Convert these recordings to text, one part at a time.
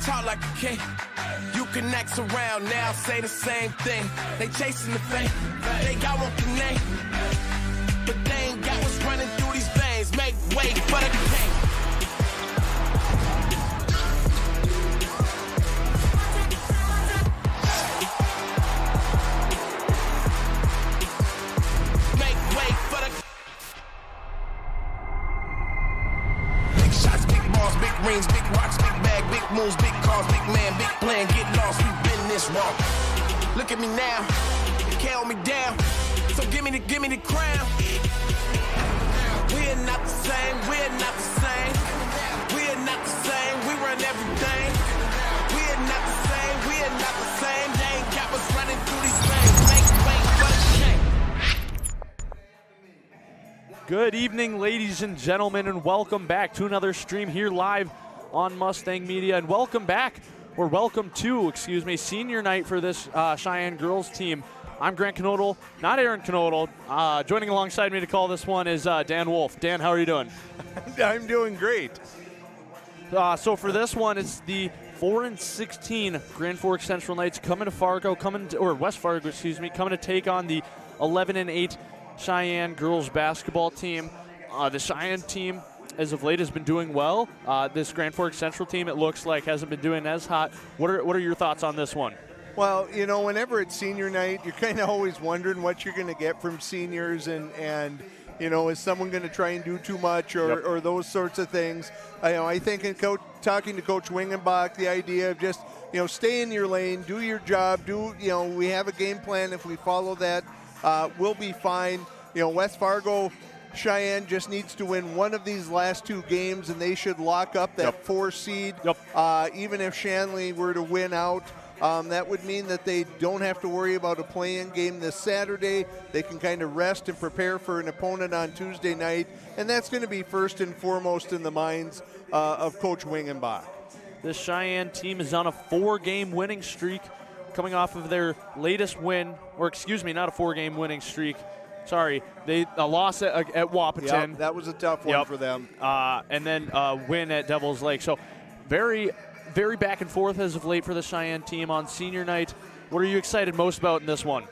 talk like a king. You can act around now, say the same thing. They chasing the fame, they got one the name, but they ain't got what's running through these veins. Make way for the king. Make way for the big shots, big balls, big rings, big rocks, big bag, big moves, big cars, big man, big plan. Get lost, we've been this wrong. Look at me now, you can't hold me down. So give me the crown. We're not the same, we're not the same. We're not the same, we run everything. We're not the same, we're not the same. They ain't got what's running through these veins. Make way for the shame. Good evening, ladies and gentlemen, and welcome back to another stream here live on Mustang Media. And welcome to, senior night for this Cheyenne girls team. I'm Grant Knodel, not Aaron Knodel. Joining alongside me to call this one is Dan Wolf. Dan, how are you doing? I'm doing great. So for this one, it's the 4-16 Grand Forks Central Knights coming to West Fargo, coming to take on the 11-8 Cheyenne girls basketball team. The Cheyenne team, as of late, has been doing well. This Grand Forks Central team, it looks like, hasn't been doing as hot. What are your thoughts on this one? Well, you know, whenever it's senior night, you're kind of always wondering what you're going to get from seniors and you know, is someone going to try and do too much or those sorts of things. I think in talking to Coach Wingenbach, the idea of just, you know, stay in your lane, do your job, we have a game plan. If we follow that, we'll be fine. You know, West Fargo, Cheyenne just needs to win one of these last two games, and they should lock up that 4 seed. Even if Shanley were to win out, that would mean that they don't have to worry about a play-in game this Saturday. They can kind of rest and prepare for an opponent on Tuesday night, and that's going to be first and foremost in the minds of Coach Wingenbach. This Cheyenne team is on a 4-game winning streak, coming off of their latest win, or not a 4-game winning streak. Sorry, a loss at Wapaton. Yep, that was a tough one for them. And then a win at Devil's Lake. So very, very back and forth as of late for the Cheyenne team on senior night. What are you excited most about in this one?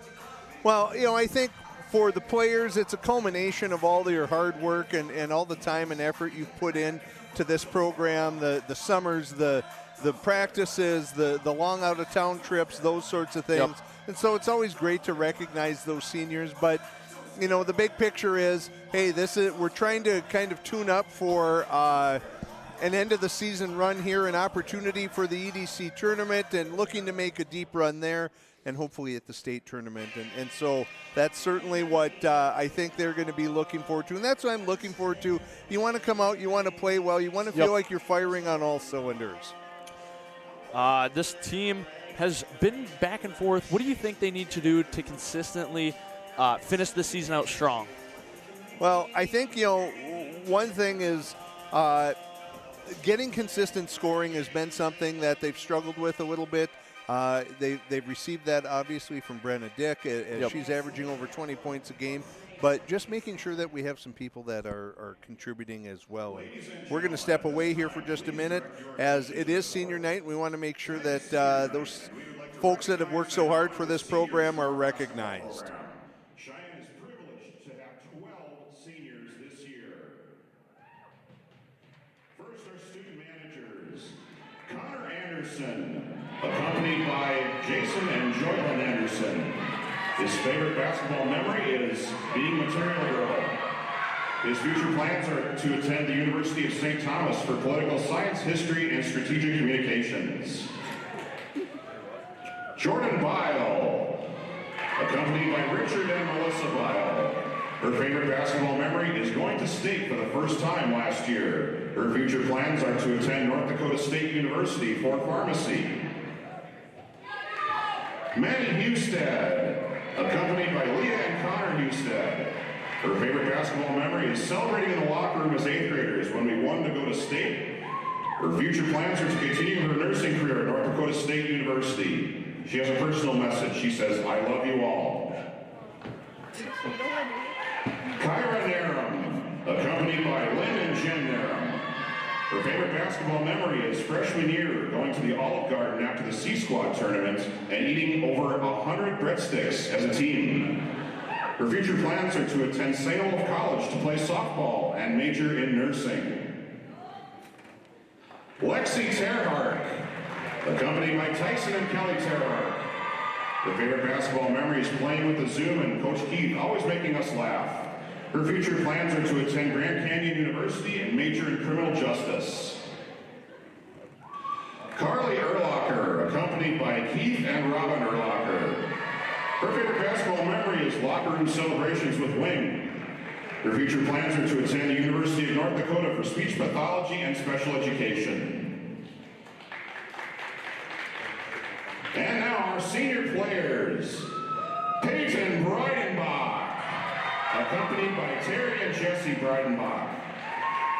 Well, you know, I think for the players, it's a culmination of all your hard work and all the time and effort you've put in to this program, the summers, the practices, the long out-of-town trips, those sorts of things. And so it's always great to recognize those seniors. But, you know, the big picture is, hey, we're trying to kind of tune up for an end-of-the-season run here, an opportunity for the EDC tournament, and looking to make a deep run there and hopefully at the state tournament. And so that's certainly what I think they're going to be looking forward to. And that's what I'm looking forward to. You want to come out, you want to play well, you want to feel like you're firing on all cylinders. This team has been back and forth. What do you think they need to do to consistently finish the season out strong? Well, I think, you know, one thing is getting consistent scoring has been something that they've struggled with a little bit. They've received that, obviously, from Brenna Dick. She's averaging over 20 points a game. But just making sure that we have some people that are contributing as well. And we're going to step away here for just a minute, as it is senior night. We want to make sure that those folks that have worked so hard for this program are recognized. Cheyenne is privileged to have 12 seniors this year. First, our student managers. Connor Anderson, accompanied by Jason and Joylyn Anderson. His favorite basketball memory is being material girl. His future plans are to attend the University of St. Thomas for political science, history, and strategic communications. Jordan Bile, accompanied by Richard and Melissa Bile. Her favorite basketball memory is going to state for the first time last year. Her future plans are to attend North Dakota State University for pharmacy. Manny Husted, accompanied by Leah and Connor Husted. Her favorite basketball memory is celebrating in the locker room as 8th graders when we won to go to state. Her future plans are to continue her nursing career at North Dakota State University. She has a personal message. She says, "I love you all." Kyra Narum, accompanied by Lynn and Jen Narum. Her favorite basketball memory is freshman year, going to the Olive Garden after the C-Squad tournament and eating over 100 breadsticks as a team. Her future plans are to attend St. Olaf College to play softball and major in nursing. Lexi Terhardt, accompanied by Tyson and Kelly Terhardt. Her favorite basketball memory is playing with the Zoom and Coach Keith, always making us laugh. Her future plans are to attend Grand Canyon University and major in criminal justice. Carly Erlacher, accompanied by Keith and Robin Erlacher. Her favorite basketball memory is locker room celebrations with Wing. Her future plans are to attend the University of North Dakota for speech pathology and special education. And now our senior players. Peyton Breidenbach, accompanied by Terry and Jesse Breidenbach.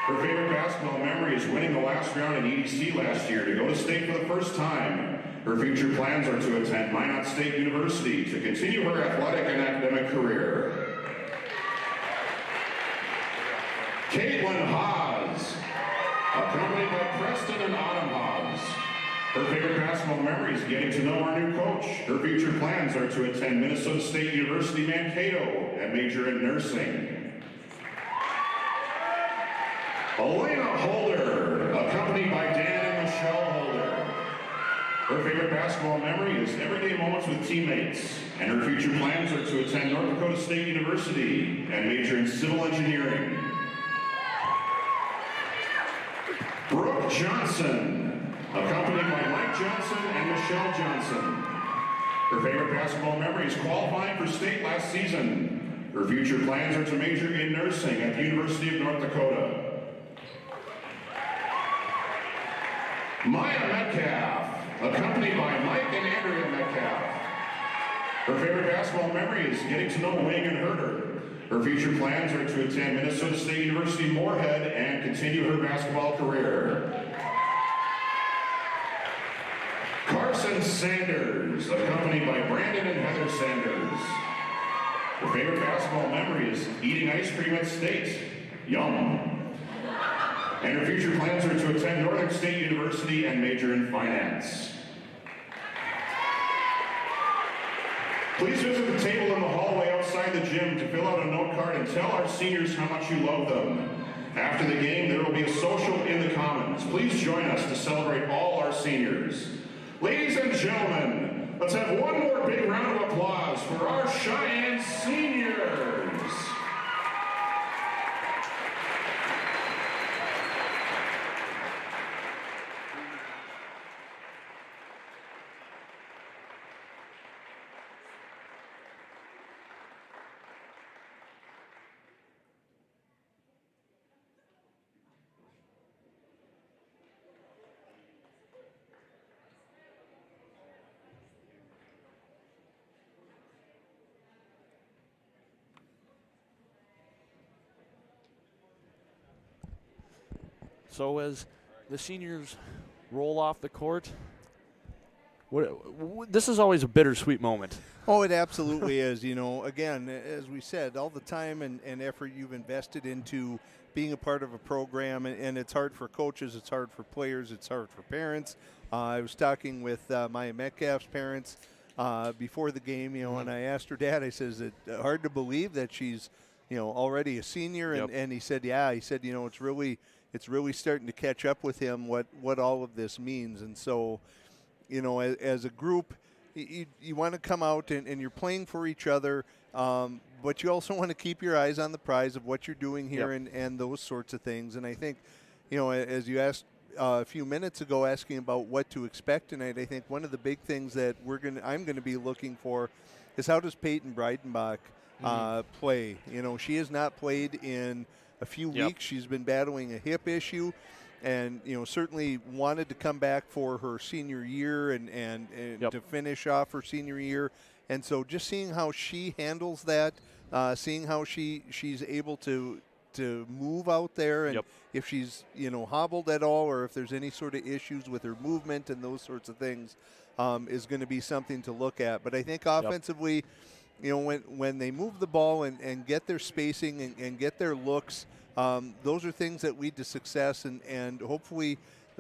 Her favorite basketball memory is winning the last round in EDC last year to go to state for the first time. Her future plans are to attend Minot State University to continue her athletic and academic career. Caitlin Haas, accompanied by Preston and Autumn Haas. Her favorite basketball memory is getting to know our new coach. Her future plans are to attend Minnesota State University Mankato and major in nursing. Elena Holder, accompanied by Dan and Michelle Holder. Her favorite basketball memory is everyday moments with teammates, and her future plans are to attend North Dakota State University and major in civil engineering. Brooke Johnson, accompanied by Mike Johnson and Michelle Johnson. Her favorite basketball memory is qualifying for state last season. Her future plans are to major in nursing at the University of North Dakota. Maya Metcalf, accompanied by Mike and Andrea Metcalf. Her favorite basketball memory is getting to know Wing and Herder. Her future plans are to attend Minnesota State University Moorhead and continue her basketball career. Carson Sanders, accompanied by Brandon and Heather Sanders. Her favorite basketball memory is eating ice cream at State. Yum. And her future plans are to attend Northern State University and major in finance. Please visit the table in the hallway outside the gym to fill out a note card and tell our seniors how much you love them. After the game, there will be a social in the Commons. Please join us to celebrate all our seniors. Ladies and gentlemen, let's have one more big round of applause for our Cheyenne seniors. So as the seniors roll off the court, this is always a bittersweet moment. Oh, it absolutely is. You know, again, as we said, all the time and effort you've invested into being a part of a program, and it's hard for coaches, it's hard for players, it's hard for parents. I was talking with Maya Metcalf's parents before the game, you know, and I asked her dad, I says, is it hard to believe that she's, you know, already a senior? Yep. And he said, yeah. He said, you know, it's really starting to catch up with him what all of this means. And so, you know, as a group, you want to come out and you're playing for each other, but you also want to keep your eyes on the prize of what you're doing here. Yep. and those sorts of things. And I think, you know, as you asked a few minutes ago, asking about what to expect tonight, I think one of the big things that I'm going to be looking for is how does Peyton Breidenbach play. You know, she has not played in a few weeks. She's been battling a hip issue, and you know, certainly wanted to come back for her senior year and to finish off her senior year. And so just seeing how she handles that, seeing how she's able to move out there, and if she's, you know, hobbled at all, or if there's any sort of issues with her movement and those sorts of things, is going to be something to look at. But I think offensively, you know, when they move the ball and get their spacing and get their looks, those are things that lead to success, and hopefully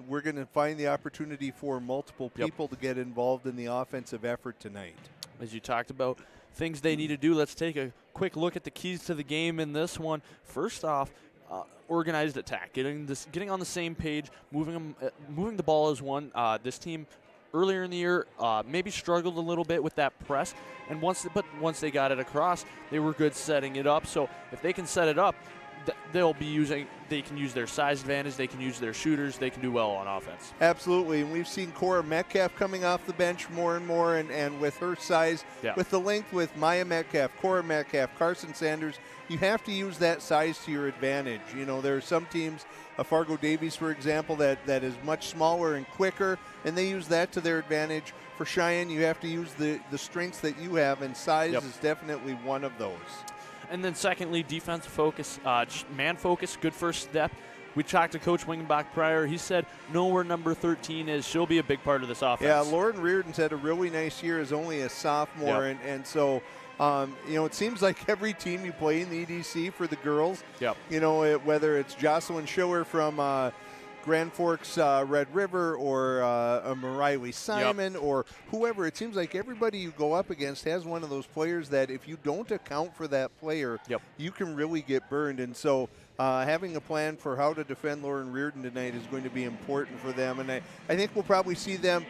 we're going to find the opportunity for multiple people to get involved in the offensive effort tonight. As you talked about things they need to do, let's take a quick look at the keys to the game in this one. First off, organized attack, getting on the same page, moving the ball is one. This team earlier in the year maybe struggled a little bit with that press, and once they got it across, they were good setting it up. So if they can set it up, they can use their size advantage, they can use their shooters, they can do well on offense. Absolutely, and we've seen Cora Metcalf coming off the bench more and more, and with her size, with the length with Maya Metcalf, Cora Metcalf, Carson Sanders, you have to use that size to your advantage. You know, there are some teams, Fargo Davies, for example, that is much smaller and quicker, and they use that to their advantage. For Cheyenne, you have to use the strengths that you have, and size is definitely one of those. And then secondly, defensive focus, man focus, good first step. We talked to Coach Wingenbach prior. He said, know where number 13 is. She'll be a big part of this offense. Yeah, Lauren Reardon's had a really nice year as only a sophomore. And so, you know, it seems like every team you play in the EDC for the girls, you know, whether it's Jocelyn Schiller from Grand Forks Red River or Mariley Simon or whoever, it seems like everybody you go up against has one of those players that if you don't account for that player, you can really get burned. And so having a plan for how to defend Lauren Reardon tonight is going to be important for them. And I think we'll probably see them,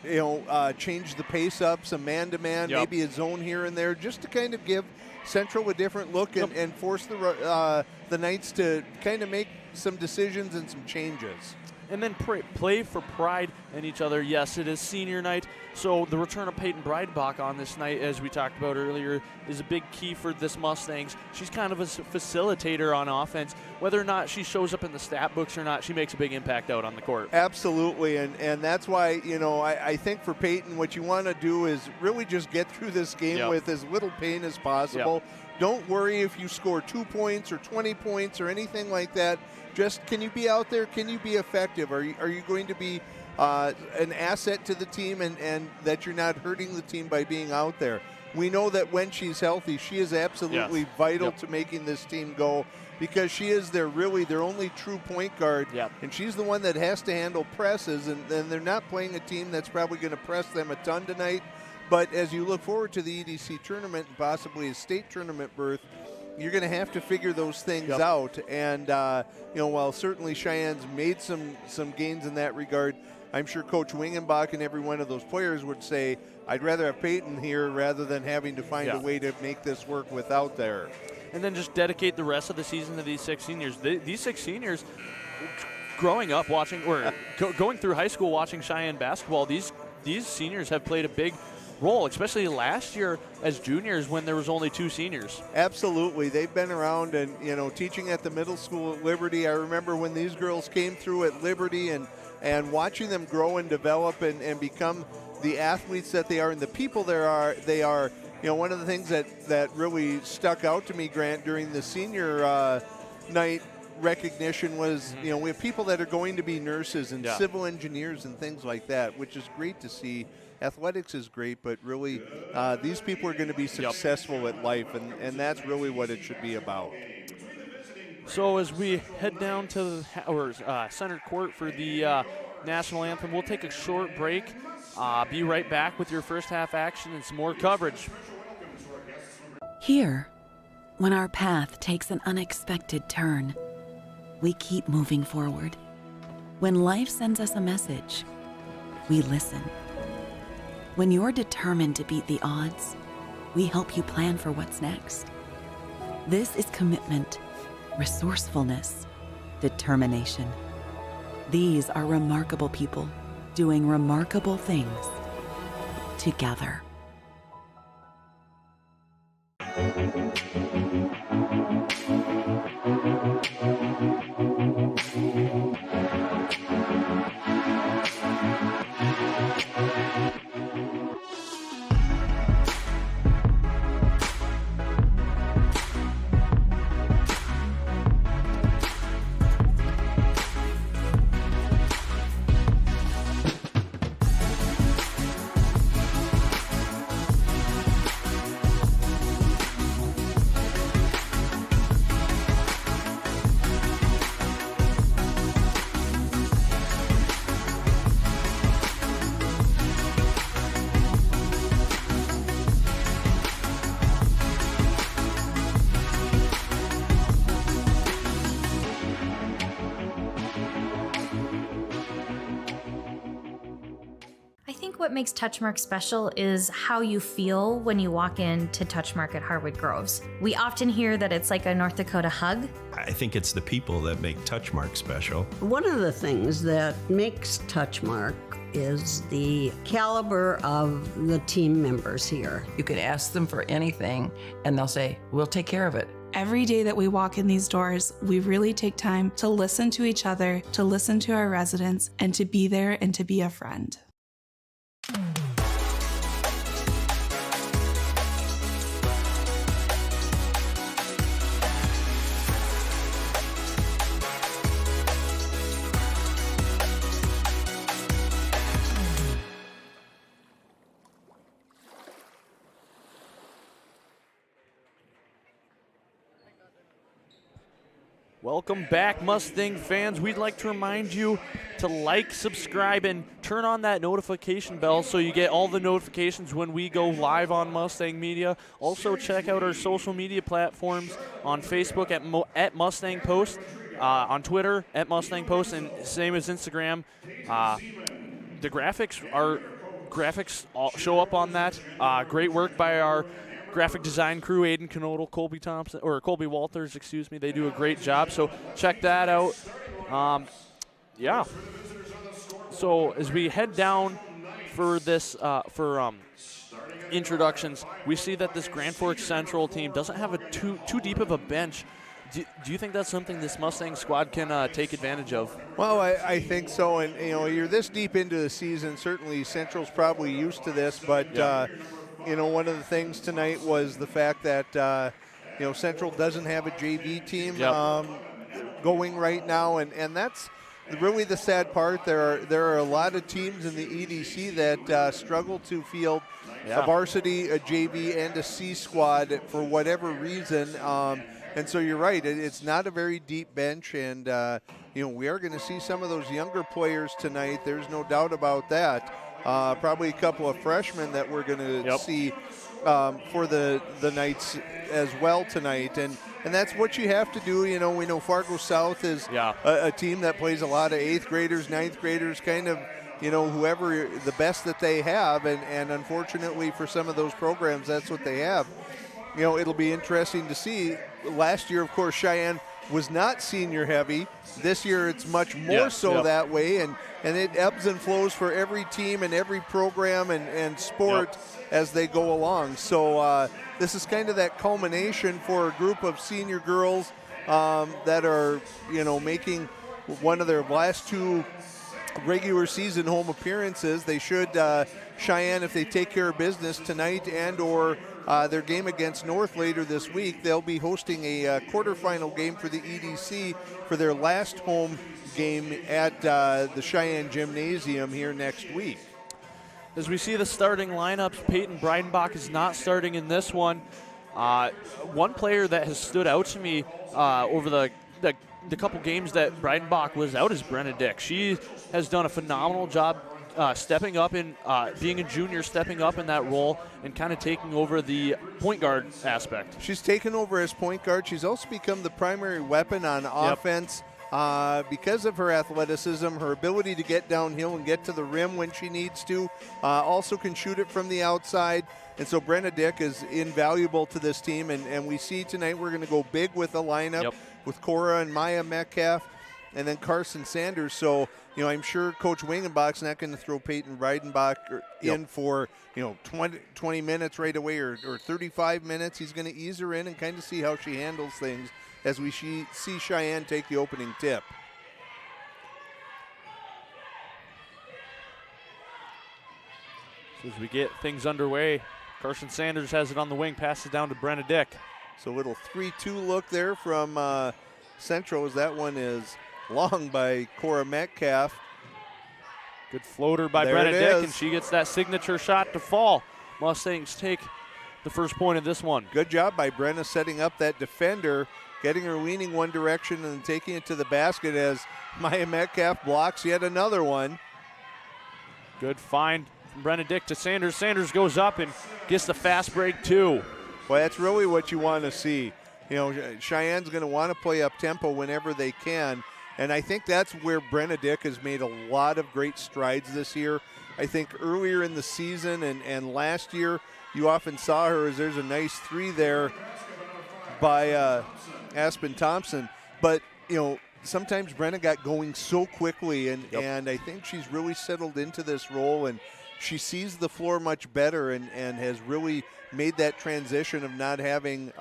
you know, change the pace up, some man-to-man, maybe a zone here and there, just to kind of give Central a different look and force the Knights to kind of make some decisions and some changes. And then play for pride in each other. Yes, it is senior night, so the return of Peyton Breidbach on this night, as we talked about earlier, is a big key for this Mustangs. She's kind of a facilitator on offense. Whether or not she shows up in the stat books or not, she makes a big impact out on the court. Absolutely, and that's why, you know, I think for Peyton, what you want to do is really just get through this game with as little pain as possible. Don't worry if you score 2 points or 20 points or anything like that. Just, can you be out there? Can you be effective? Are you going to be an asset to the team and that you're not hurting the team by being out there? We know that when she's healthy, she is absolutely vital to making this team go, because she is their only true point guard, and she's the one that has to handle presses, and they're not playing a team that's probably going to press them a ton tonight. But as you look forward to the EDC tournament and possibly a state tournament berth, you're going to have to figure those things out. And, you know, while certainly Cheyenne's made some gains in that regard, I'm sure Coach Wingenbach and every one of those players would say, I'd rather have Peyton here rather than having to find a way to make this work without there. And then just dedicate the rest of the season to these 6 seniors. These 6 seniors, growing up watching, or going through high school watching Cheyenne basketball, these seniors have played a big role, especially last year as juniors when there was only 2 seniors. Absolutely. They've been around and, you know, teaching at the middle school at Liberty. I remember when these girls came through at Liberty and watching them grow and develop and become the athletes that they are and the people they are. You know, one of the things that really stuck out to me, Grant, during the senior night recognition was, you know, we have people that are going to be nurses and civil engineers and things like that, which is great to see. Athletics is great, but really these people are going to be successful at life, and that's really what it should be about. So as we head down to the center court for the national anthem, we'll take a short break. Be right back with your first half action and some more coverage. Here, when our path takes an unexpected turn, we keep moving forward. When life sends us a message, we listen. When you're determined to beat the odds, we help you plan for what's next. This is commitment, resourcefulness, determination. These are remarkable people doing remarkable things together. what makes Touchmark special is how you feel when you walk into Touchmark at Harwood Groves. We often hear that it's like a North Dakota hug. I think it's the people that make Touchmark special. One of the things that makes Touchmark is the caliber of the team members here. You could ask them for anything, and they'll say, we'll take care of it. Every day that we walk in these doors, we really take time to listen to each other, to listen to our residents, and to be there and to be a friend. Welcome back, Mustang fans. We'd like to remind you to like, subscribe, and turn on that notification bell so you get all the notifications when we go live on Mustang Media. Also, check out our social media platforms on Facebook at Mustang Post, on Twitter at Mustang Post, and same as Instagram. The graphics all show up on that. Great work by our graphic design crew, Aiden Knodel, Colby Walters, excuse me. They do a great job, so check that out. Yeah. So as we head down for this, introductions, we see that this Grand Forks Central team doesn't have a too deep of a bench. Do you think that's something this Mustang squad can take advantage of? Well, I think so, and you're this deep into the season. Certainly, Central's probably used to this, but one of the things tonight was the fact that Central doesn't have a JV team going right now, and that's really the sad part. There are a lot of teams in the EDC that struggle to field a varsity, a JV, and a C squad for whatever reason. And so you're right, it's not a very deep bench, and we are going to see some of those younger players tonight. There's no doubt about that. Probably a couple of freshmen that we're going to see for the Knights as well tonight, and that's what you have to do. We know Fargo South is a team that plays a lot of 8th graders, 9th graders, kind of whoever the best that they have, and unfortunately for some of those programs, that's what they have. It'll be interesting to see. Last year, of course, Cheyenne was not senior heavy. This year it's much more that way, and it ebbs and flows for every team and every program and sport as they go along. So this is kind of that culmination for a group of senior girls that are making one of their last 2 regular season home appearances. They should Cheyenne, if they take care of business tonight and or their game against North later this week, they'll be hosting a quarterfinal game for the EDC for their last home game at the Cheyenne Gymnasium here next week. As we see the starting lineups, Peyton Breidenbach is not starting in this one. One player that has stood out to me over the couple games that Breidenbach was out is Brenna Dick. She has done a phenomenal job stepping up in being a junior, stepping up in that role and kind of taking over the point guard aspect. She's taken over as point guard. She's also become the primary weapon on offense because of her athleticism, her ability to get downhill and get to the rim when she needs to. Also can shoot it from the outside. And so Brenna Dick is invaluable to this team. And we see tonight we're going to go big with the lineup with Cora and Maya Metcalf and then Carson Sanders. So, I'm sure Coach Wingenbach's not going to throw Peyton Breidenbach in for, 20 minutes right away or 35 minutes. He's going to ease her in and kind of see how she handles things as we see Cheyenne take the opening tip. So as we get things underway, Carson Sanders has it on the wing, passes down to Brenna Dick. So a little 3-2 look there from Central as that one is long by Cora Metcalf. Good floater by Brenna Dick, and she gets that signature shot to fall. Mustangs take the first point of this one. Good job by Brenna setting up that defender, getting her leaning one direction and taking it to the basket as Maya Metcalf blocks yet another one. Good find from Brenna Dick to Sanders. Sanders goes up and gets the fast break too. Well, that's really what you want to see. Cheyenne's going to want to play up tempo whenever they can. And I think that's where Brenna Dick has made a lot of great strides this year. I think earlier in the season and last year, you often saw her as there's a nice 3 there by Aspen Thompson. But, you know, sometimes Brenna got going so quickly, and I think she's really settled into this role, and she sees the floor much better and has really made that transition of not having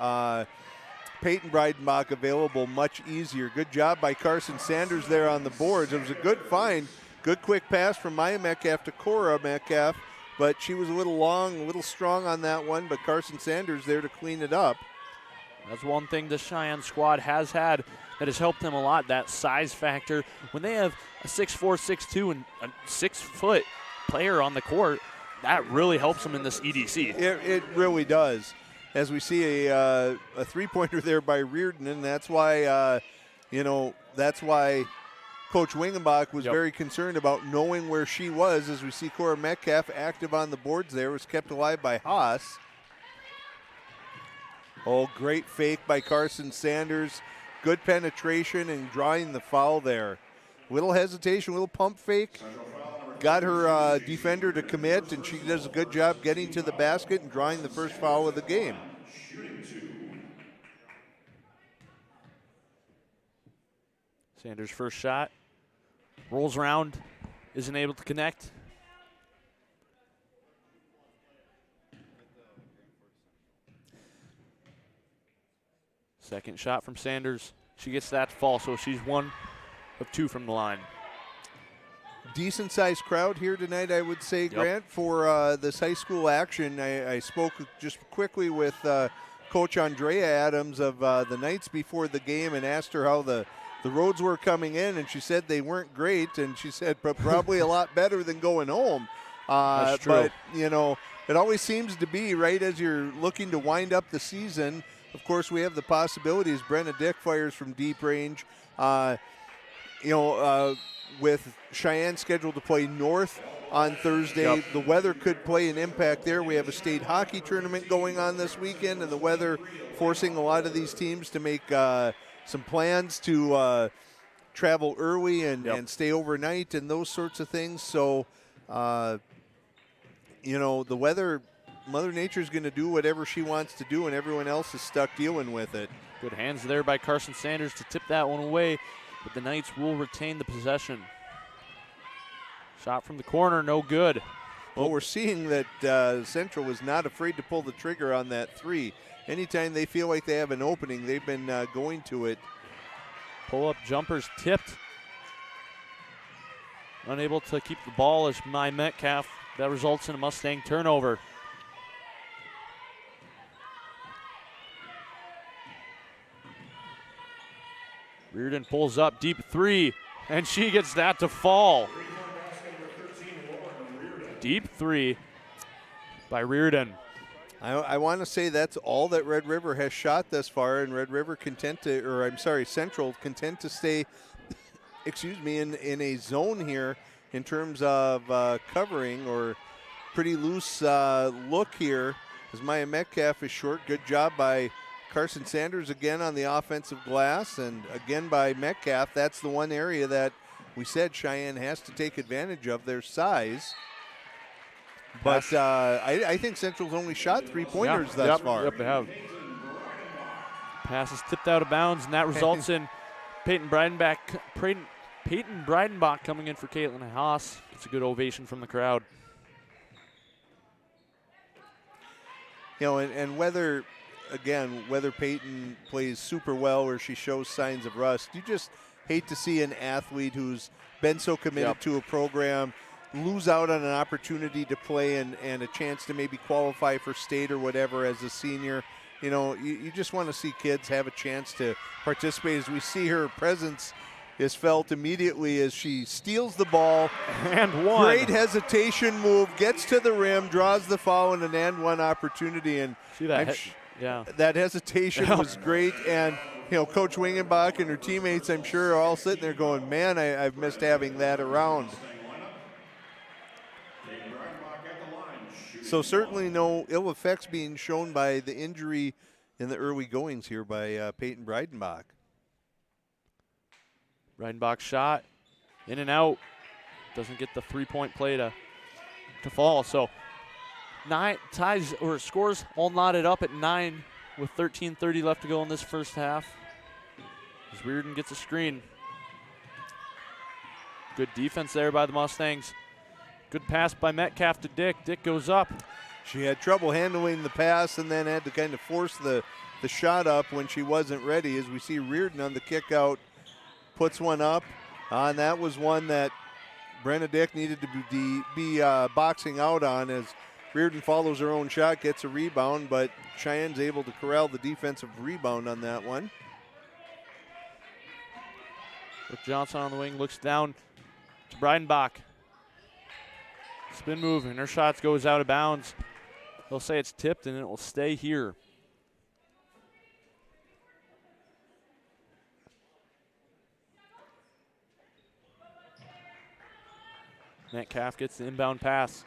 Peyton Breidenbach available much easier. Good job by Carson Sanders there on the boards. It was a good find. Good quick pass from Maya Metcalf to Cora Metcalf, but she was a little long, a little strong on that one, but Carson Sanders there to clean it up. That's one thing the Cheyenne squad has had that has helped them a lot, that size factor. When they have a 6'4", 6'2", and a 6-foot player on the court, that really helps them in this EDC. It really does. As we see a three-pointer there by Reardon, and that's why, that's why Coach Wingenbach was very concerned about knowing where she was. As we see Cora Metcalf active on the boards there, was kept alive by Haas. Oh, great fake by Carson Sanders. Good penetration and drawing the foul there. Little hesitation, little pump fake. Got her defender to commit, and she does a good job getting to the basket and drawing the first foul of the game. Sanders' first shot. Rolls around, isn't able to connect. Second shot from Sanders. She gets that to fall, so she's 1 of 2 from the line. Decent-sized crowd here tonight, I would say, Grant, for this high school action. I spoke just quickly with Coach Andrea Adams of the Knights before the game and asked her how the roads were coming in, and she said they weren't great, and she said probably a lot better than going home. That's true. But, you know, it always seems to be right as you're looking to wind up the season. Of course, we have the possibilities. Brenna Dick fires from deep range. With Cheyenne scheduled to play North on Thursday, the weather could play an impact there. We have a state hockey tournament going on this weekend, and the weather forcing a lot of these teams to make some plans to travel early and stay overnight and those sorts of things. So, the weather, Mother Nature's going to do whatever she wants to do, and everyone else is stuck dealing with it. Good hands there by Carson Sanders to tip that one away, but the Knights will retain the possession. Shot from the corner, no good. Well, we're seeing that Central was not afraid to pull the trigger on that 3. Anytime they feel like they have an opening, they've been going to it. Pull-up jumpers tipped. Unable to keep the ball as Maya Metcalf. That results in a Mustang turnover. Reardon pulls up, deep 3, and she gets that to fall. Deep 3 by Reardon. I want to say that's all that Red River has shot thus far, and Central content to stay, in a zone here in terms of covering, or pretty loose look here as Maya Metcalf is short. Good job by Carson Sanders again on the offensive glass, and again by Metcalf. That's the one area that we said Cheyenne has to take advantage of, their size. But I think Central's only shot 3-pointers thus far. Yep, they have. Pass is tipped out of bounds, and that results in Peyton Breidenbach coming in for Caitlin Haas. It's a good ovation from the crowd. And whether Peyton plays super well or she shows signs of rust, you just hate to see an athlete who's been so committed to a program lose out on an opportunity to play and a chance to maybe qualify for state or whatever as a senior. You just want to see kids have a chance to participate. As we see, her presence is felt immediately as she steals the ball. And one. Great hesitation move, gets to the rim, draws the foul, and an and-one opportunity. And see that? That hesitation was great. And Coach Wingenbach and her teammates, I'm sure, are all sitting there going, man, I've missed having that around. So certainly no ill effects being shown by the injury in the early goings here by Peyton Breidenbach. Breidenbach shot, in and out. Doesn't get the three-point play to fall. So ties or scores all knotted up at 9 with 13:30 left to go in this first half. As Reardon gets a screen. Good defense there by the Mustangs. Good pass by Metcalf to Dick. Dick goes up. She had trouble handling the pass and then had to kind of force the shot up when she wasn't ready. As we see Reardon on the kick out, puts one up. And that was one that Brenna Dick needed to be boxing out on, as Reardon follows her own shot, gets a rebound, but Cheyenne's able to corral the defensive rebound on that one. Brooke Johnson on the wing looks down to Breidenbach. Spin move, and her shot goes out of bounds. They'll say it's tipped, and it will stay here. Metcalf gets the inbound pass.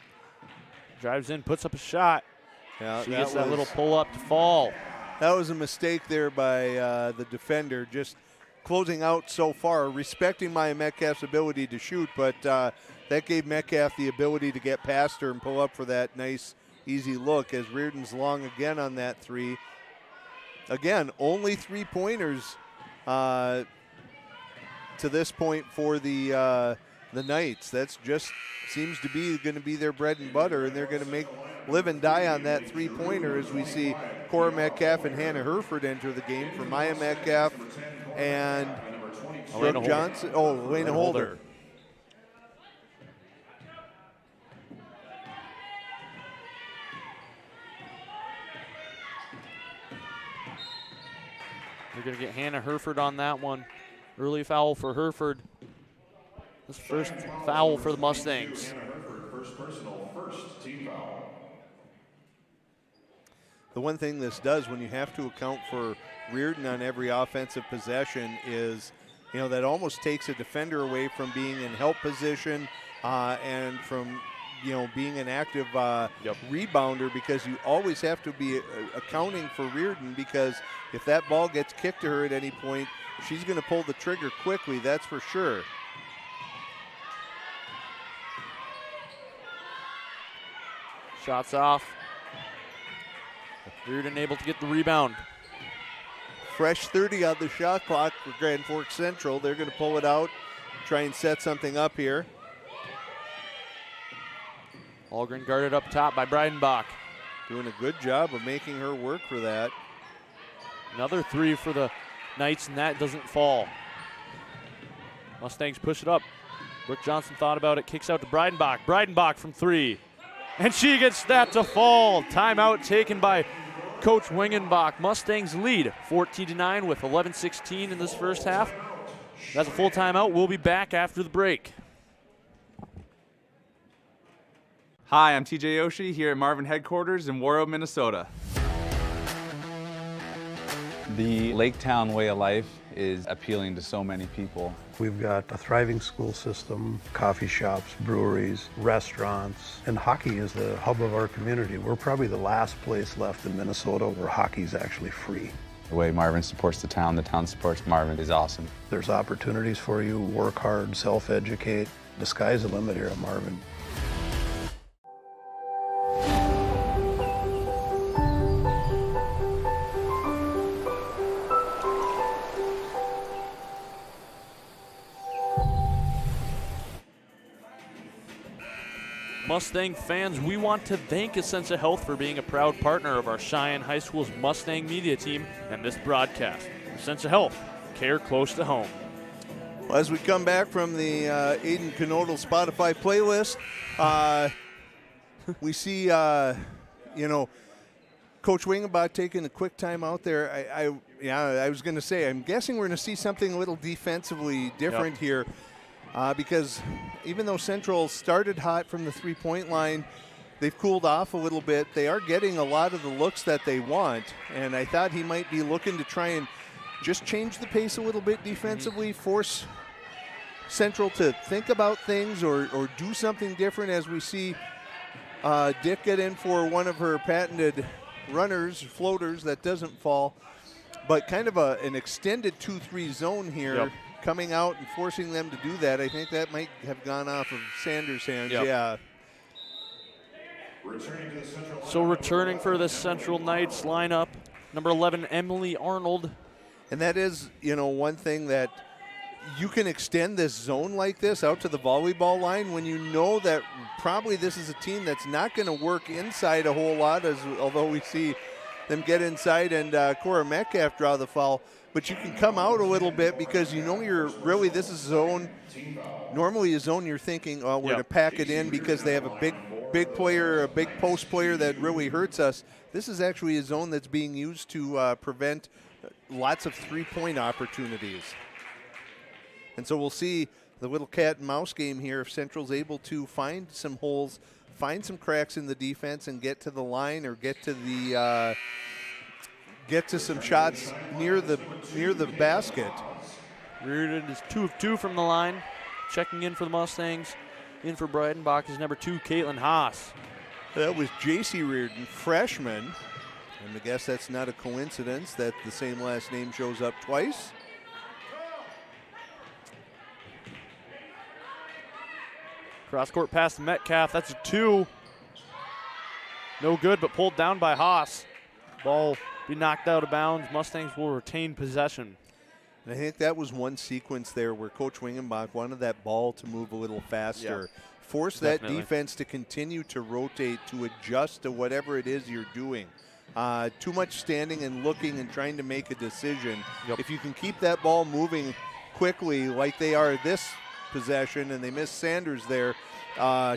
Drives in, puts up a shot. Yeah, she gets that little pull-up to fall. That was a mistake there by the defender, just closing out so far, respecting Maya Metcalf's ability to shoot, but that gave Metcalf the ability to get past her and pull up for that nice, easy look, as Reardon's long again on that three. Again, only three-pointers to this point for the Knights. That's just seems to be going to be their bread and butter, and they're going to live and die on that three-pointer, as we see Cora Metcalf and Hannah Herford enter the game for Maya Metcalf and Brooke Johnson. Oh, Elena Holder. They're going to get Hannah Herford on that one. Early foul for Herford. This first foul for the Mustangs. First personal, first team foul. The one thing this does when you have to account for Reardon on every offensive possession is, that almost takes a defender away from being in help position and from, being an active rebounder, because you always have to be accounting for Reardon, because if that ball gets kicked to her at any point, she's going to pull the trigger quickly, that's for sure. Shots off. Reardon able to get the rebound. Fresh 30 on the shot clock for Grand Forks Central. They're going to pull it out, try and set something up here. Algren guarded up top by Breidenbach. Doing a good job of making her work for that. Another three for the Knights, and that doesn't fall. Mustangs push it up. Brooke Johnson thought about it, kicks out to Breidenbach. Breidenbach from three. And she gets that to fall. Timeout taken by Coach Wingenbach. Mustangs lead 14-9 with 11:16 in this first half. That's a full timeout. We'll be back after the break. Hi, I'm TJ Yoshi here at Marvin headquarters in Warroad, Minnesota. The Lake Town way of life is appealing to so many people. We've got a thriving school system, coffee shops, breweries, restaurants, and hockey is the hub of our community. We're probably the last place left in Minnesota where hockey is actually free. The way Marvin supports the town supports Marvin is awesome. There's opportunities for you, work hard, self-educate. The sky's the limit here at Marvin. Mustang fans, we want to thank Essentia Health for being a proud partner of our Cheyenne High School's Mustang media team and this broadcast. Essentia Health, care close to home. Well, as we come back from the Aiden Knodel Spotify playlist, we see, Coach Wingenbach taking a quick time out there. I was going to say, I'm guessing we're going to see something a little defensively different here. Because even though Central started hot from the three-point line, they've cooled off a little bit. They are getting a lot of the looks that they want, and I thought he might be looking to try and just change the pace a little bit defensively, force Central to think about things or do something different, as we see Dick get in for one of her patented runners, floaters that doesn't fall, but kind of an extended 2-3 zone here. coming out and forcing them to do that. I think that might have gone off of Sanders' hands. Yep. Yeah. So returning for the Central Knights lineup, number 11, Emily Arnold. And that is, one thing that you can extend this zone like this out to the volleyball line when you know that probably this is a team that's not going to work inside a whole lot, although we see them get inside and Cora Metcalf draw the foul. But you can come out a little bit because this is zone. Normally a zone you're thinking, oh, we're going to pack it in because they have a big player, a big post player that really hurts us. This is actually a zone that's being used to prevent lots of three-point opportunities. And so we'll see the little cat and mouse game here if Central's able to find some holes, find some cracks in the defense and get to the line or get to some shots near the basket. Reardon is 2 of 2 from the line. Checking in for the Mustangs. In for Breidenbach is number 2, Caitlin Haas. That was J.C. Reardon, freshman. And I guess that's not a coincidence that the same last name shows up twice. Cross-court pass to Metcalf. That's a 2. No good, but pulled down by Haas. Ball be knocked out of bounds. Mustangs will retain possession. And I think that was one sequence there where Coach Wingenbach wanted that ball to move a little faster. Yeah, force that defense to continue to rotate, to adjust to whatever it is you're doing. Too much standing and looking and trying to make a decision. Yep. If you can keep that ball moving quickly like they are this possession, and they missed Sanders there,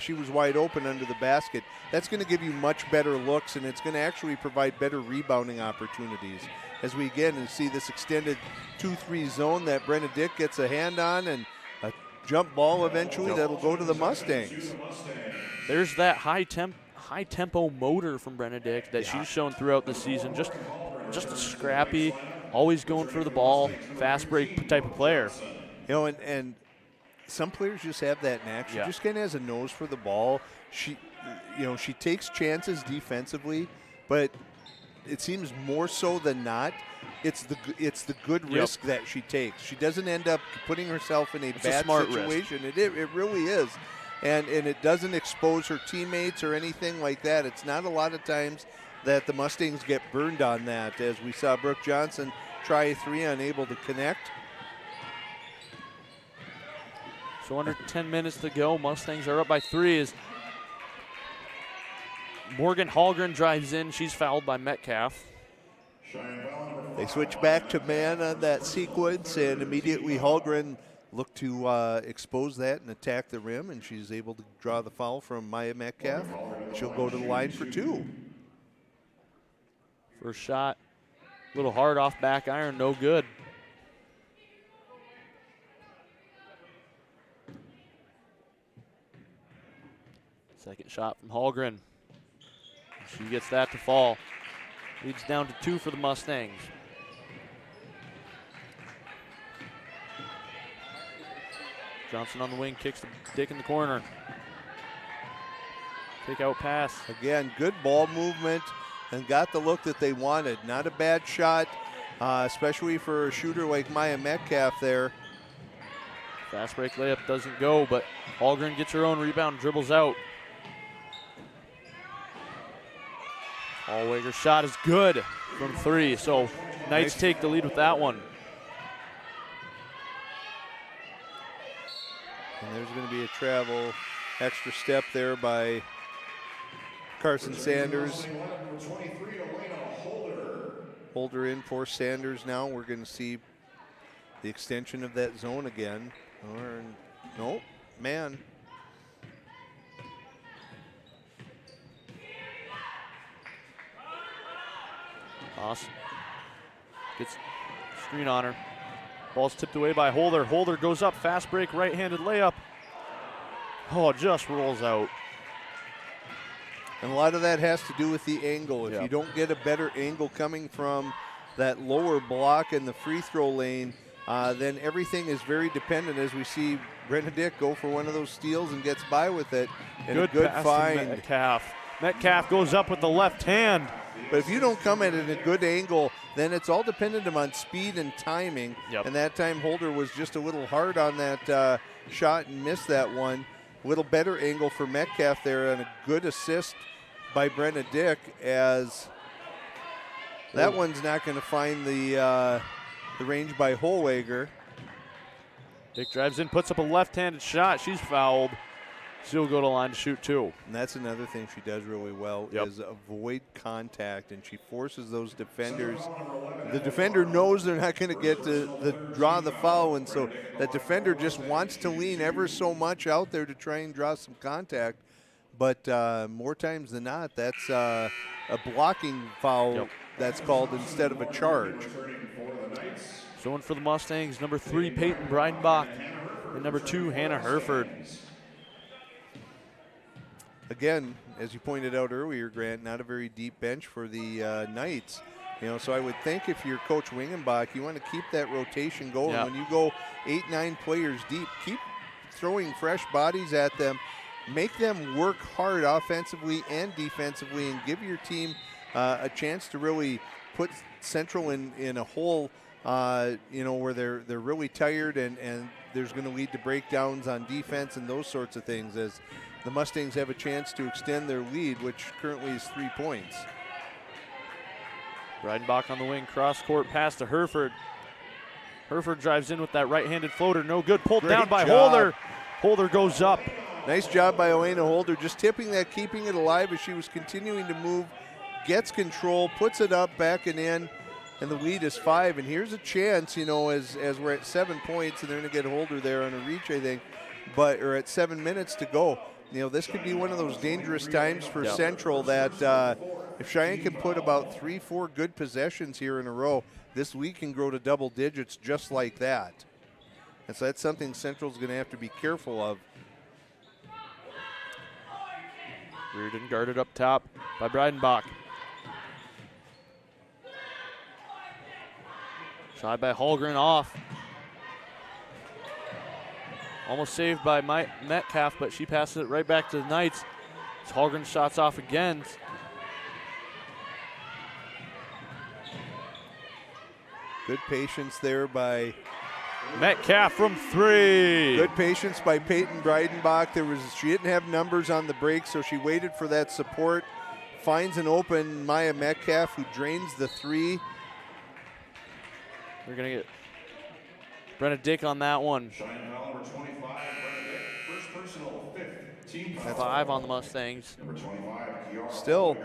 she was wide open under the basket. That's going to give you much better looks, and it's going to actually provide better rebounding opportunities. As we again see this extended 2-3 zone that Brenna Dick gets a hand on, and a jump ball eventually that'll go to the Mustangs. There's that high tempo motor from Brenna Dick that she's shown throughout the season. Just a scrappy, always going for the ball, fast break type of player. And some players just have that knack. She just kind of has a nose for the ball. She takes chances defensively, but it seems more so than not, it's the good risk that she takes. She doesn't end up putting herself in a bad situation. It really is. And it doesn't expose her teammates or anything like that. It's not a lot of times that the Mustangs get burned on that, as we saw Brooke Johnson try a 3, unable to connect. So under 10 minutes to go, Mustangs are up by 3 as Morgan Hallgren drives in. She's fouled by Metcalf. They switch back to man on that sequence, and immediately Hallgren looked to expose that and attack the rim, and she's able to draw the foul from Maya Metcalf. She'll go to the line for 2. First shot, a little hard off back iron, no good. Second shot from Hallgren. She gets that to fall. Leads down to 2 for the Mustangs. Johnson on the wing, kicks the Dick in the corner. Kick out pass. Again, good ball movement and got the look that they wanted. Not a bad shot, especially for a shooter like Maya Metcalf there. Fast break layup doesn't go, but Hallgren gets her own rebound, dribbles out. Allwager's shot is good from 3, so Knights take the lead with that one. And there's going to be a travel extra step there by Carson Sanders. Holder in for Sanders now. We're going to see the extension of that zone again. No, man. Awesome. Gets screen on her. Ball's tipped away by Holder. Holder goes up, fast break, right-handed layup. Oh, just rolls out. And a lot of that has to do with the angle. If you don't get a better angle coming from that lower block in the free throw lane, then everything is very dependent, as we see Brenna Dick go for one of those steals and gets by with it. And good a good pass find. to Metcalf. Metcalf goes up with the left hand. But if you don't come at it at a good angle, then it's all dependent on speed and timing. And that time Holder was just a little hard on that shot and missed that one. A little better angle for Metcalf there, and a good assist by Brenna Dick, as that one's not going to find the range by Holwager. Dick drives in, puts up a left-handed shot. She's fouled. She'll go to line to shoot 2. And that's another thing she does really well is avoid contact, and she forces those defenders. The defender knows they're not going to get to draw the foul, and so that defender just wants to lean ever so much out there to try and draw some contact. But more times than not, that's a blocking foul that's called instead of a charge. So in for the Mustangs, number 3, Peyton Breidenbach, and number 2, Hannah Herford. Again, as you pointed out earlier, Grant, not a very deep bench for the Knights. You know, so I would think if you're Coach Wingenbach, you want to keep that rotation going. When you go 8, 9 players deep, keep throwing fresh bodies at them. Make them work hard offensively and defensively, and give your team a chance to really put Central in a hole, you know, where they're really tired, and there's going to lead to breakdowns on defense and those sorts of things, as the Mustangs have a chance to extend their lead, which currently is 3 points. Breidenbach on the wing, cross-court pass to Herford. Herford drives in with that right-handed floater, no good. Pulled down by Holder. Holder goes up. Nice job by Elena Holder, just tipping that, keeping it alive as she was continuing to move. Gets control, puts it up, back and in, and the lead is 5. And here's a chance, you know, as we're at 7 points, and they're going to get Holder there on a reach, I think, or at 7 minutes to go. You know, this could be one of those dangerous times for Central that if Cheyenne can put about 3, 4 good possessions here in a row, this lead can grow to double digits just like that. And so that's something Central's going to have to be careful of. Reardon guarded up top by Breidenbach. Shot by Holgren off. Almost saved by Metcalf, but she passes it right back to the Knights. As Holgren shots off again. Good patience there by Metcalf from 3. Good patience by Peyton Breidenbach. She didn't have numbers on the break, so she waited for that support. Finds an open Maya Metcalf, who drains the 3. We're going to get Brenna Dick on that one. 5 on the Mustangs. Still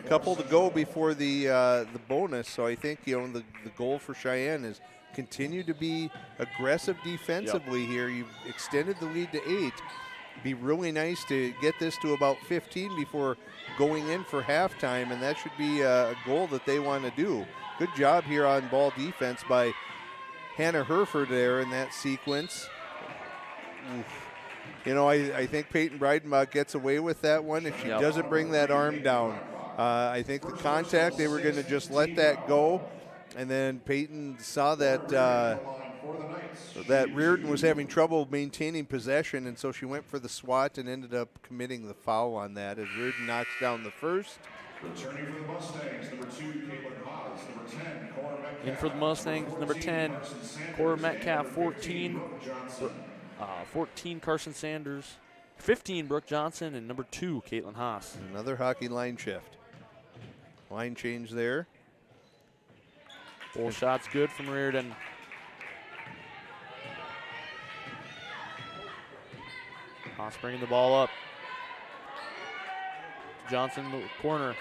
a couple to go before the bonus, so I think, you know, the goal for Cheyenne is continue to be aggressive defensively here. You've extended the lead to 8. Be really nice to get this to about 15 before going in for halftime, and that should be a goal that they want to do. Good job here on ball defense by Hannah Herford there in that sequence. Oof. You know, I think Peyton Breidenbach gets away with that one if she doesn't bring that arm down. I think the contact, they were going to just let that go. And then Peyton saw that that Reardon was having trouble maintaining possession, and so she went for the swat and ended up committing the foul on that as Reardon knocks down the first. Returning for the Mustangs, number 2, Caitlin Haas, number 10, Cora Metcalf. In for the Mustangs, number 10, Cora Metcalf, 14, 14, Carson Sanders, 15, Brooke Johnson, and number 2, Caitlin Haas. Another hockey line shift. Line change there. Full shots good from Reardon. Haas bringing the ball up. Johnson in the corner.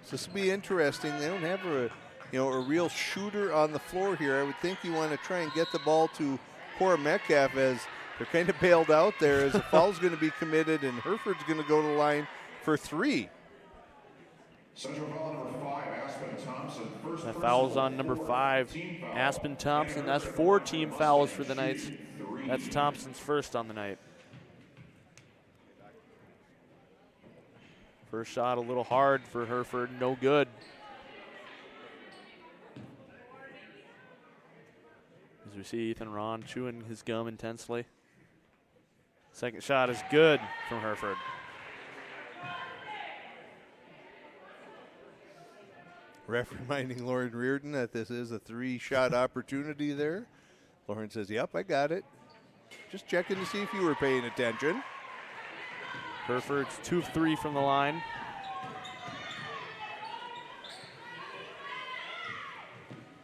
So this will be interesting. They don't have a real shooter on the floor here. I would think you want to try and get the ball to Cora Metcalf, as they're kind of bailed out there, as a foul's going to be committed, and Herford's going to go to the line for 3. Central foul number 5, Aspen Thompson. That foul's on number 5, Aspen Thompson. That's 4 team fouls for the Knights. That's Thompson's first on the night. First shot a little hard for Herford, no good. As we see Ethan Ron chewing his gum intensely. Second shot is good from Herford. Ref reminding Lauren Reardon that this is a 3-shot opportunity there. Lauren says, yep, I got it. Just checking to see if you were paying attention. Hereford's 2 of 3 from the line.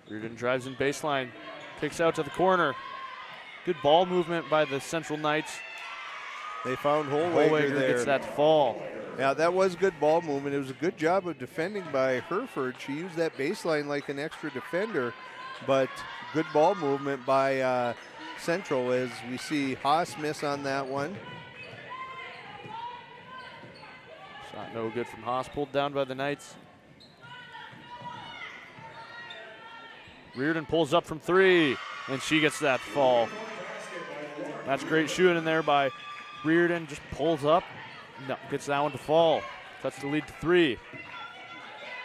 Reardon drives in baseline, kicks out to the corner. Good ball movement by the Central Knights. They found Holwager there. Gets that fall. Yeah, that was good ball movement. It was a good job of defending by Hereford. She used that baseline like an extra defender, but good ball movement by Central as we see Haas miss on that one. Shot no good from Haas, pulled down by the Knights. Reardon pulls up from 3, and she gets that fall. That's great shooting in there by Reardon, just pulls up, no, gets that one to fall. Cuts the lead to 3.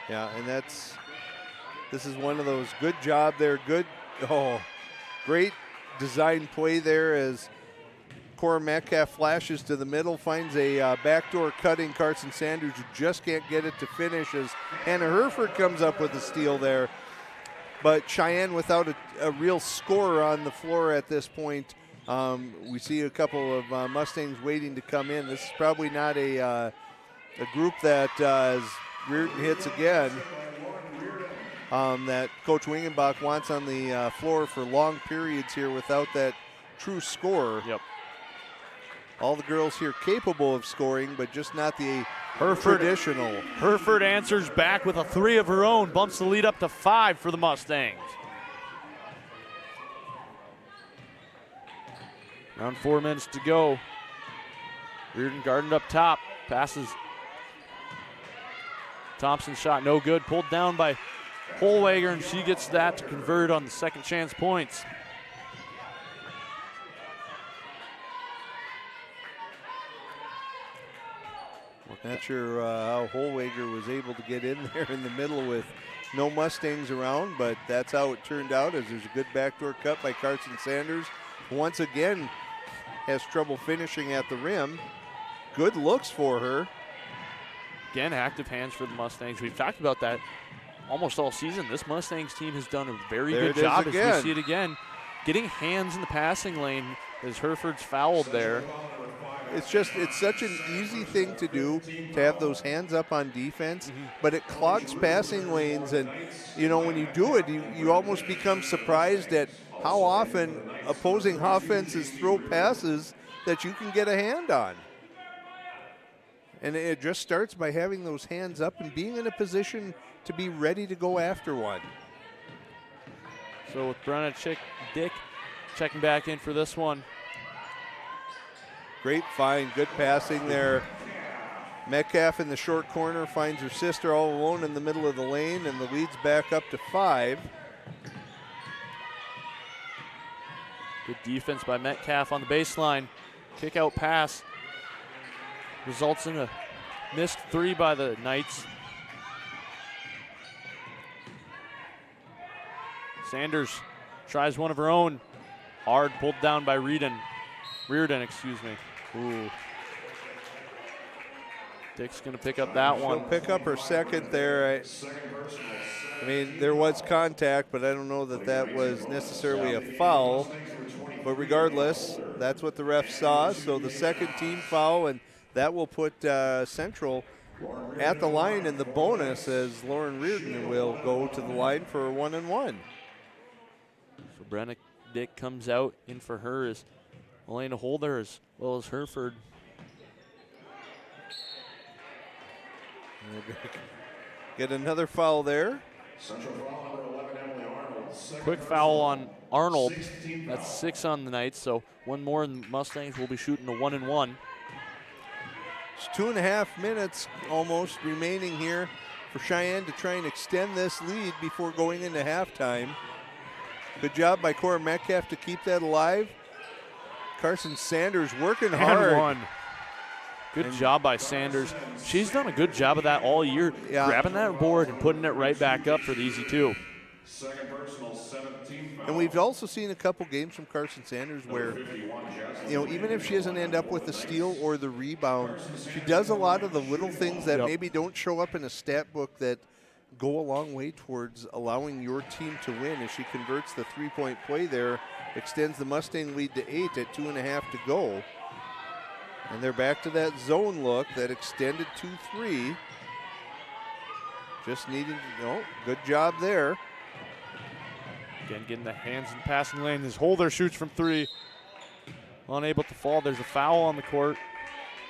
Yeah, and this is one of those good job there, great design play there as Cora Metcalf flashes to the middle, finds a backdoor cutting Carson Sanders who just can't get it to finish as Hannah Hereford comes up with a steal there. But Cheyenne without a real scorer on the floor at this point. We see a couple of Mustangs waiting to come in. This is probably not a group that, as Reardon hits again, that Coach Wingenbach wants on the floor for long periods here without that true scorer. Yep. All the girls here capable of scoring, but just not the traditional. Hereford answers back with a 3 of her own, bumps the lead up to 5 for the Mustangs. Around 4 minutes to go. Reardon guarded up top, passes. Thompson's shot no good, pulled down by Holwager, and she gets that to convert on the second chance points. Not sure how Holwager was able to get in there in the middle with no Mustangs around, but that's how it turned out, as there's a good backdoor cut by Carson Sanders. Once again, has trouble finishing at the rim. Good looks for her. Again, active hands for the Mustangs. We've talked about that almost all season. This Mustangs team has done a very good job, as we see it again, getting hands in the passing lane as Hereford's fouled there. It's such an easy thing to do, to have those hands up on defense, but it clogs passing lanes, and when you do it, you almost become surprised at how often opposing offenses throw passes that you can get a hand on. And it just starts by having those hands up and being in a position to be ready to go after one. So with Brenna Dick checking back in for this one. Great find, good passing there. Metcalf in the short corner finds her sister all alone in the middle of the lane, and the lead's back up to 5. Good defense by Metcalf on the baseline. Kick out pass results in a missed 3 by the Knights. Sanders tries one of her own. Hard pulled down by Reardon, excuse me. Ooh. Dick's gonna pick up that one. She'll pick up her second there. I mean, there was contact, but I don't know that was necessarily a foul. But regardless, that's what the ref saw. So the second team foul, and that will put Central at the line in the bonus, as Lauren Reardon will go to the line for a 1-and-1. So Brenna Dick comes out. In for her is Elena Holder as well as Hereford. Get another foul there. Quick foul on Arnold. That's 6 on the Knights, so one more and the Mustangs will be shooting a 1-and-1. It's 2.5 minutes almost remaining here for Cheyenne to try and extend this lead before going into halftime. Good job by Cora Metcalf to keep that alive. Carson Sanders working hard. And one. Good job by Sanders. She's done a good job of that all year, grabbing that board and putting it right back up for the easy 2. And we've also seen a couple games from Carson Sanders where, even if she doesn't end up with the steal or the rebound, she does a lot of the little things that maybe don't show up in a stat book that go a long way towards allowing your team to win as she converts the three-point play there, extends the Mustang lead to 8 at 2.5 to go. And they're back to that zone look, that extended 2-3. Just needing to, good job there. Again, getting the hands in passing lane. This Holder shoots from 3. Unable to fall. There's a foul on the court.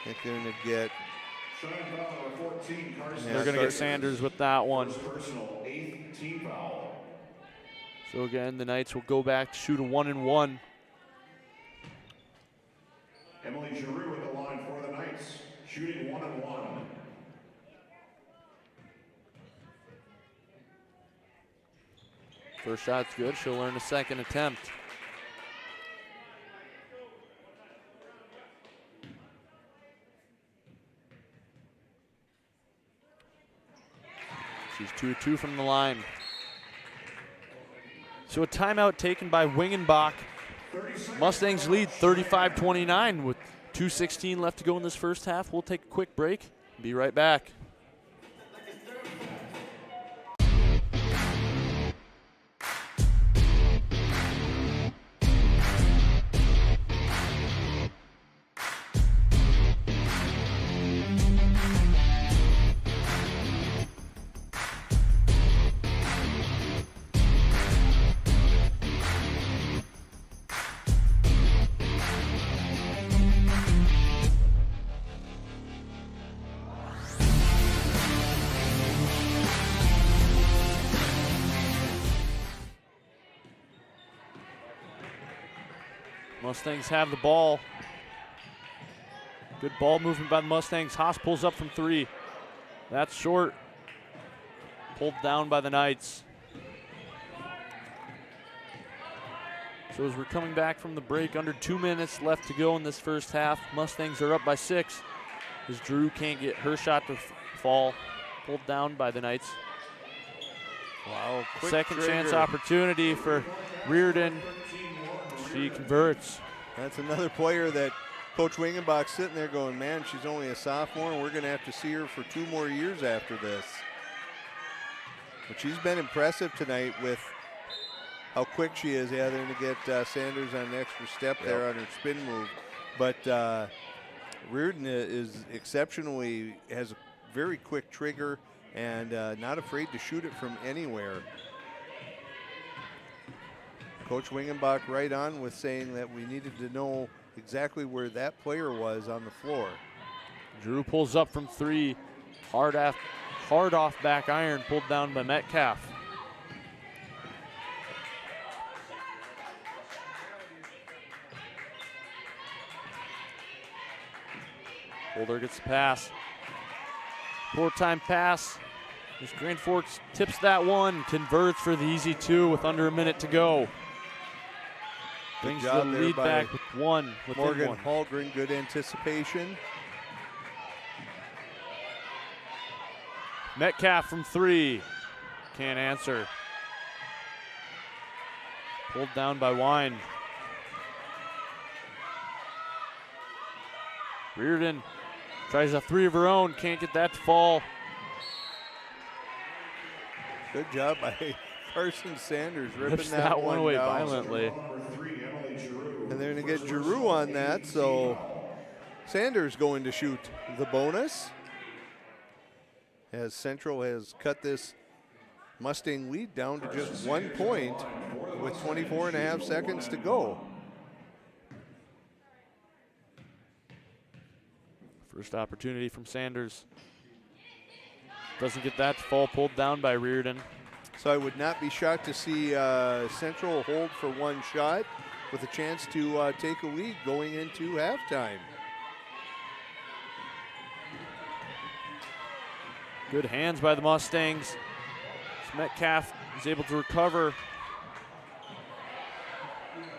I think they're going to get. They're going to get Sanders with that one. Personal 8th team foul. So again, the Knights will go back to shoot a 1-and-1. Emily Giroux at the line for the Knights, shooting 1-and-1. First shot's good. She'll earn a second attempt. She's 2-2 from the line. So a timeout taken by Wingenbach. Mustangs lead 35-29 with 2:16 left to go in this first half. We'll take a quick break. Be right back. Mustangs have the ball. Good ball movement by the Mustangs. Haas pulls up from 3. That's short. Pulled down by the Knights. So as we're coming back from the break, under 2 minutes left to go in this first half. Mustangs are up by 6 as Drew can't get her shot to fall. Pulled down by the Knights. Wow, quick second trigger. chance opportunity for Reardon. She converts. That's another player that Coach Wingenbach's sitting there going, man, she's only a sophomore and we're going to have to see her for 2 more years after this. But she's been impressive tonight with how quick she is. Yeah, they're going to get Sanders on an extra step there on her spin move. But Reardon is exceptionally, has a very quick trigger and not afraid to shoot it from anywhere. Coach Wingenbach right on with saying that we needed to know exactly where that player was on the floor. Drew pulls up from 3. Hard off back iron, pulled down by Metcalf. Holder gets the pass. Poor time pass. As Grand Forks tips that one, converts for the easy 2 with under a minute to go. Brings the lead back with 1. Morgan Hallgren, good anticipation. Metcalf from 3. Can't answer. Pulled down by Wine. Reardon tries a 3 of her own. Can't get that to fall. Good job by Carson Sanders ripping Rips that one away down violently. And they're going to get Giroux on that, so Sanders going to shoot the bonus. As Central has cut this Mustang lead down to just 1 point with 24.5 seconds to go. First opportunity from Sanders. Doesn't get that to fall, pulled down by Reardon. So I would not be shocked to see Central hold for 1 shot with a chance to take a lead going into halftime. Good hands by the Mustangs. Metcalf is able to recover.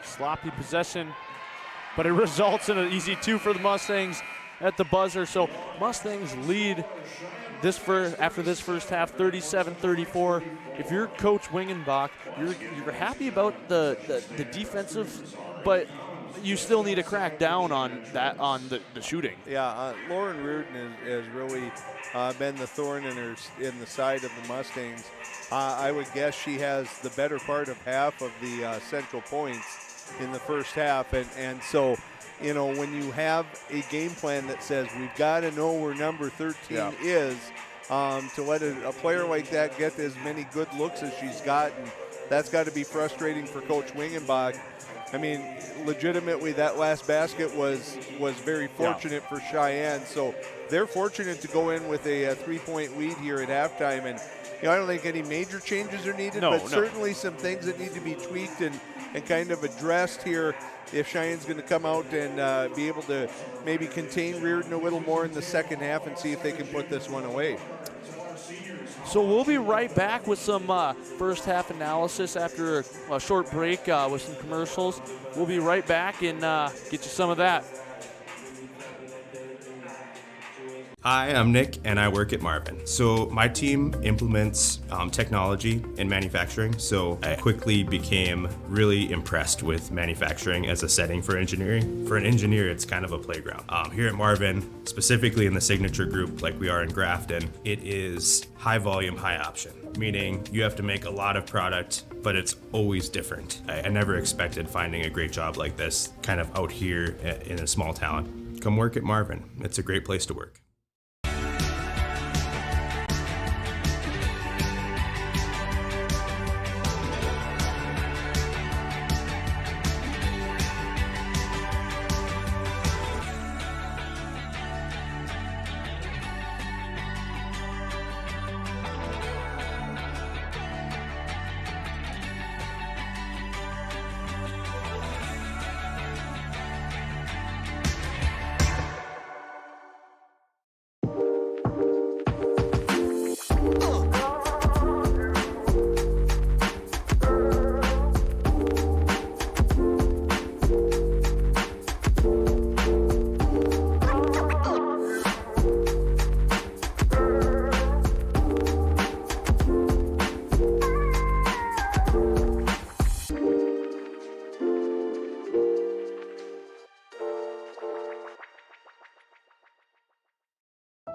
Sloppy possession, but it results in an easy 2 for the Mustangs at the buzzer. So Mustangs lead after this first half, 37-34. If you're Coach Wingenbach, you're happy about the defensive, but you still need to crack down on that, on the shooting. Yeah, Lauren Reardon has really been the thorn in the side of the Mustangs. I would guess she has the better part of half of the Central points in the first half, and so, you know, when you have a game plan that says we've got to know where number 13 is, to let a player like that get as many good looks as she's gotten, that's got to be frustrating for Coach Wingenbach. I mean, legitimately, that last basket was very fortunate for Cheyenne. So they're fortunate to go in with a 3-point lead here at halftime. And, you know, I don't think any major changes are needed, but certainly some things that need to be tweaked and kind of addressed here if Cheyenne's going to come out and be able to maybe contain Reardon a little more in the second half and see if they can put this one away. So we'll be right back with some first half analysis after a short break with some commercials. We'll be right back and get you some of that. Hi, I'm Nick, and I work at Marvin. So my team implements technology in manufacturing, so I quickly became really impressed with manufacturing as a setting for engineering. For an engineer, it's kind of a playground. Here at Marvin, specifically in the signature group like we are in Grafton, it is high volume, high option, meaning you have to make a lot of product, but it's always different. I never expected finding a great job like this kind of out here in a small town. Come work at Marvin. It's a great place to work.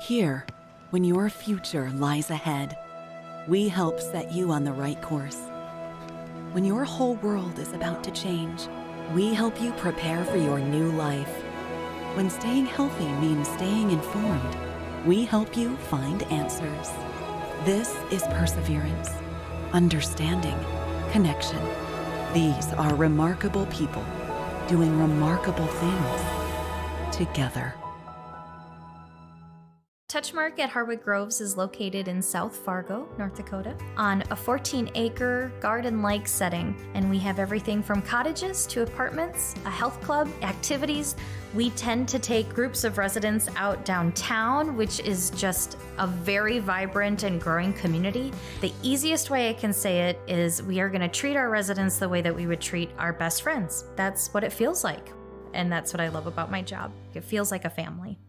Here, when your future lies ahead, we help set you on the right course. When your whole world is about to change, we help you prepare for your new life. When staying healthy means staying informed, we help you find answers. This is perseverance, understanding, connection. These are remarkable people doing remarkable things together. Touchmark at Harwood Groves is located in South Fargo, North Dakota, on a 14-acre garden-like setting, and we have everything from cottages to apartments, a health club, activities. We tend to take groups of residents out downtown, which is just a very vibrant and growing community. The easiest way I can say it is we are going to treat our residents the way that we would treat our best friends. That's what it feels like, and that's what I love about my job. It feels like a family.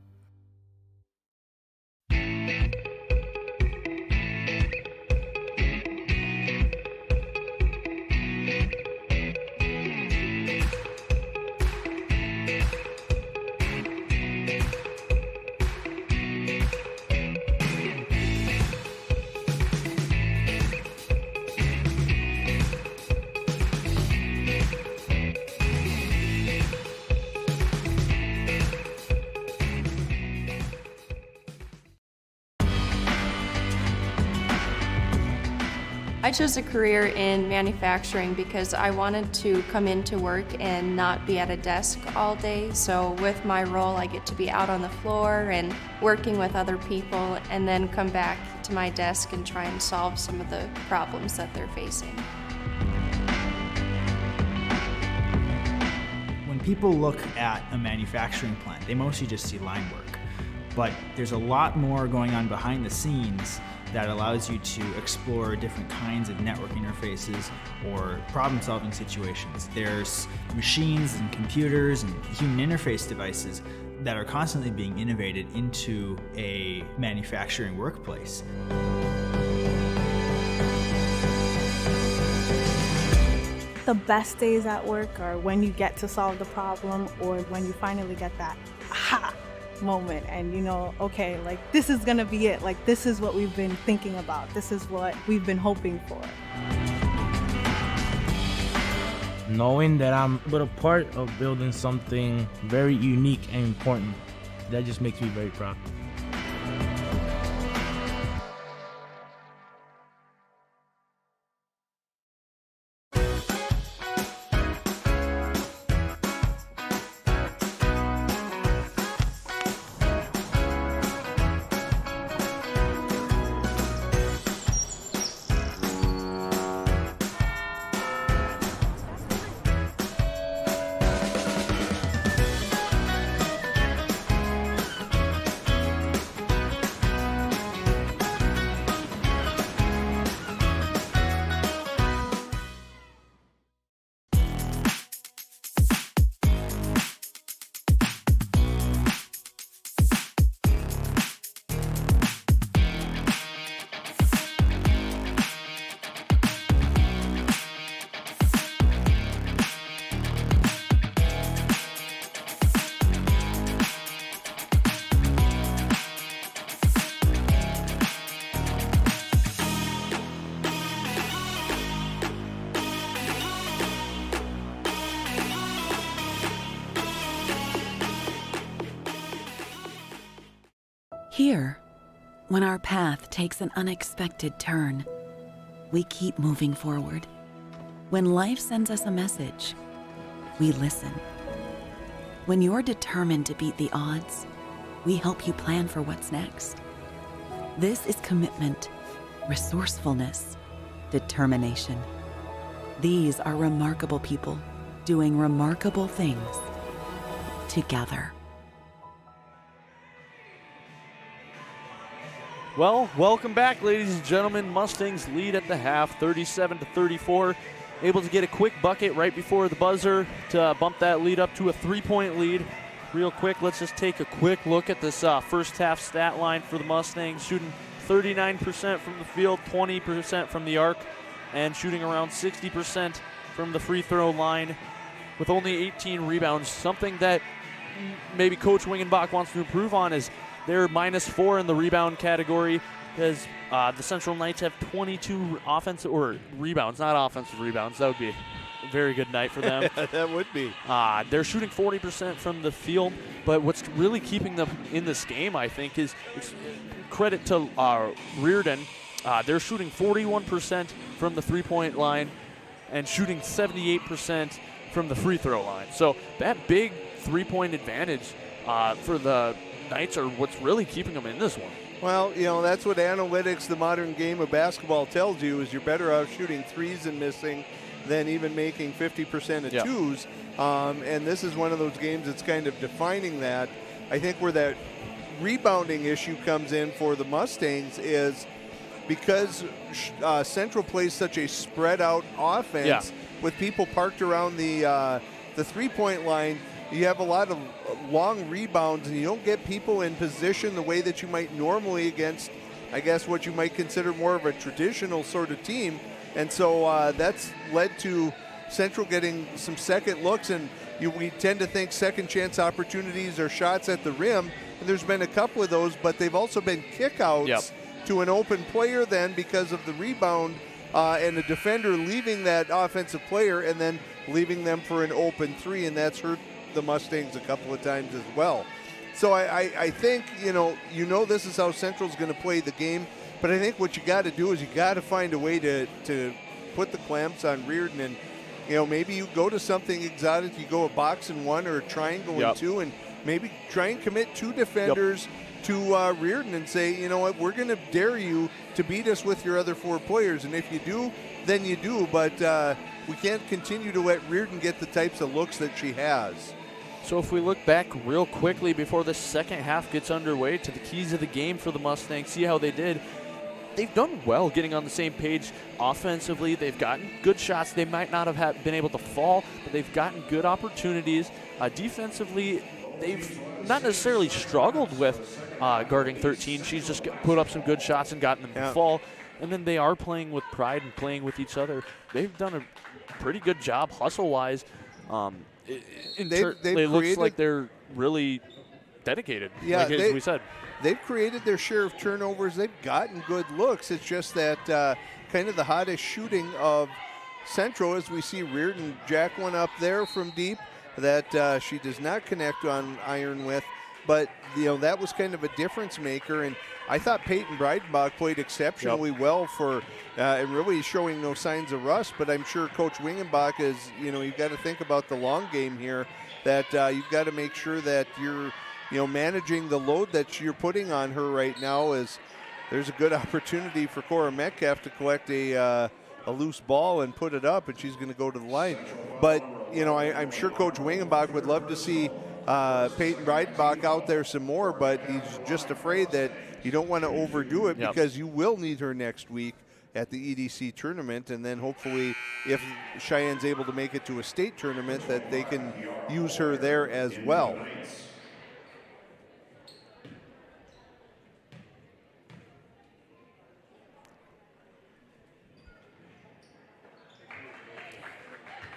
I chose a career in manufacturing because I wanted to come into work and not be at a desk all day. So with my role, I get to be out on the floor and working with other people, and then come back to my desk and try and solve some of the problems that they're facing. When people look at a manufacturing plant, they mostly just see line work. But there's a lot more going on behind the scenes that allows you to explore different kinds of network interfaces or problem-solving situations. There's machines and computers and human interface devices that are constantly being innovated into a manufacturing workplace. the best days at work are when you get to solve the problem or when you finally get that aha moment and you know, okay, like this is gonna be it. Like this is what we've been thinking about. This is what we've been hoping for. Knowing that I'm but a part of building something very unique and important, that just makes me very proud. Here, when our path takes an unexpected turn, we keep moving forward. When life sends us a message, we listen. When you're determined to beat the odds, we help you plan for what's next. This is commitment, resourcefulness, determination. These are remarkable people doing remarkable things together. Well, welcome back, ladies and gentlemen. Mustangs lead at the half, 37-34. Able to get a quick bucket right before the buzzer to bump that lead up to a 3-point lead. Real quick, let's just take a quick look at this first half stat line for the Mustangs. Shooting 39% from the field, 20% from the arc, and shooting around 60% from the free throw line with only 18 rebounds. Something that maybe Coach Wingenbach wants to improve on is they're -4 in the rebound category because the Central Knights have 22 offensive or rebounds, not offensive rebounds. That would be a very good night for them. That would be. They're shooting 40% from the field, but what's really keeping them in this game, I think, is credit to Reardon. They're shooting 41% from the three-point line and shooting 78% from the free throw line. So that big three-point advantage for the Knights are what's really keeping them in this one. Well, you know, that's what analytics, the modern game of basketball, tells you is you're better off shooting threes and missing than even making 50% of twos. And this is one of those games that's kind of defining that. I think where that rebounding issue comes in for the Mustangs is because Central plays such a spread out offense with people parked around the three-point line. You have a lot of long rebounds, and you don't get people in position the way that you might normally against, I guess, what you might consider more of a traditional sort of team. And so that's led to Central getting some second looks, and we tend to think second chance opportunities are shots at the rim, and there's been a couple of those, but they've also been kickouts to an open player then because of the rebound and the defender leaving that offensive player and then leaving them for an open three, and that's hurt the Mustangs a couple of times as well. So I think, you know this is how Central's going to play the game, but I think what you got to do is you got to find a way to put the clamps on Reardon, and maybe you go to something exotic, you go a box and one or a triangle and two, and maybe try and commit two defenders to Reardon and say, you know what, we're going to dare you to beat us with your other four players, and if you do, then you do, but we can't continue to let Reardon get the types of looks that she has. So if we look back real quickly before the second half gets underway to the keys of the game for the Mustangs, see how they did. They've done well getting on the same page offensively. They've gotten good shots. They might not have been able to fall, but they've gotten good opportunities. Defensively, they've not necessarily struggled with guarding 13. She's just put up some good shots and gotten them to fall. and then they are playing with pride and playing with each other. They've done a pretty good job hustle-wise. It looks like they're really dedicated, yeah, as we said. They've created their share of turnovers. They've gotten good looks. It's just that kind of the hottest shooting of Central, as we see Reardon jack one up there from deep that she does not connect on iron with. But, that was kind of a difference maker. And I thought Peyton Breidenbach played exceptionally well for and really showing no signs of rust. But I'm sure Coach Wingenbach is, you've got to think about the long game here, that you've got to make sure that you're, managing the load that you're putting on her right now. Is there's a good opportunity for Cora Metcalf to collect a loose ball and put it up, and she's going to go to the line. But, I'm sure Coach Wingenbach would love to see Peyton Breidenbach out there some more, but he's just afraid that you don't want to overdo it because you will need her next week at the EDC tournament, and then hopefully if Cheyenne's able to make it to a state tournament that they can use her there as well.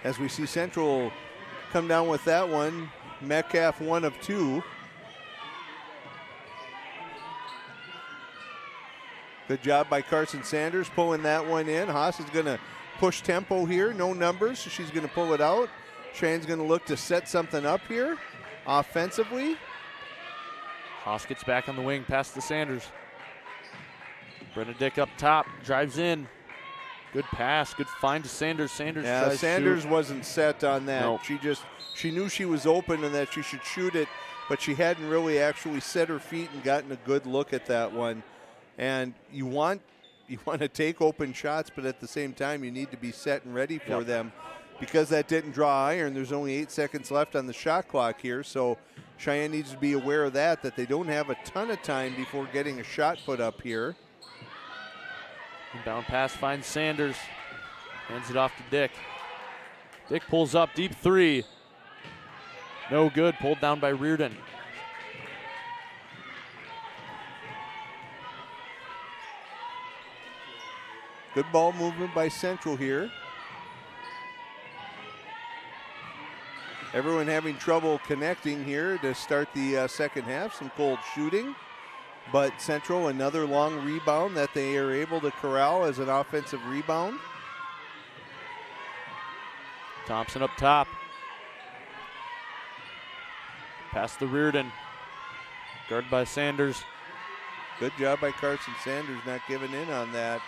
As we see Central come down with that one, Metcalf 1 of 2. Good job by Carson Sanders pulling that one in. Haas is going to push tempo here. No numbers, so she's going to pull it out. Cheyenne's going to look to set something up here offensively. Haas gets back on the wing past the Sanders. Brenda Dick up top, drives in. Good pass, good find to Sanders. Sanders wasn't set on that. Nope. She knew she was open and that she should shoot it, but she hadn't really actually set her feet and gotten a good look at that one. And you want to take open shots, but at the same time you need to be set and ready for them. Because that didn't draw iron, there's only 8 seconds left on the shot clock here, so Cheyenne needs to be aware of that they don't have a ton of time before getting a shot put up here. Inbound pass finds Sanders. Hands it off to Dick. Dick pulls up, deep 3. No good, pulled down by Reardon. Good ball movement by Central here. Everyone having trouble connecting here to start the second half. Some cold shooting. But Central, another long rebound that they are able to corral as an offensive rebound. Thompson up top. Past the Reardon. Guarded by Sanders. Good job by Carson Sanders not giving in on that.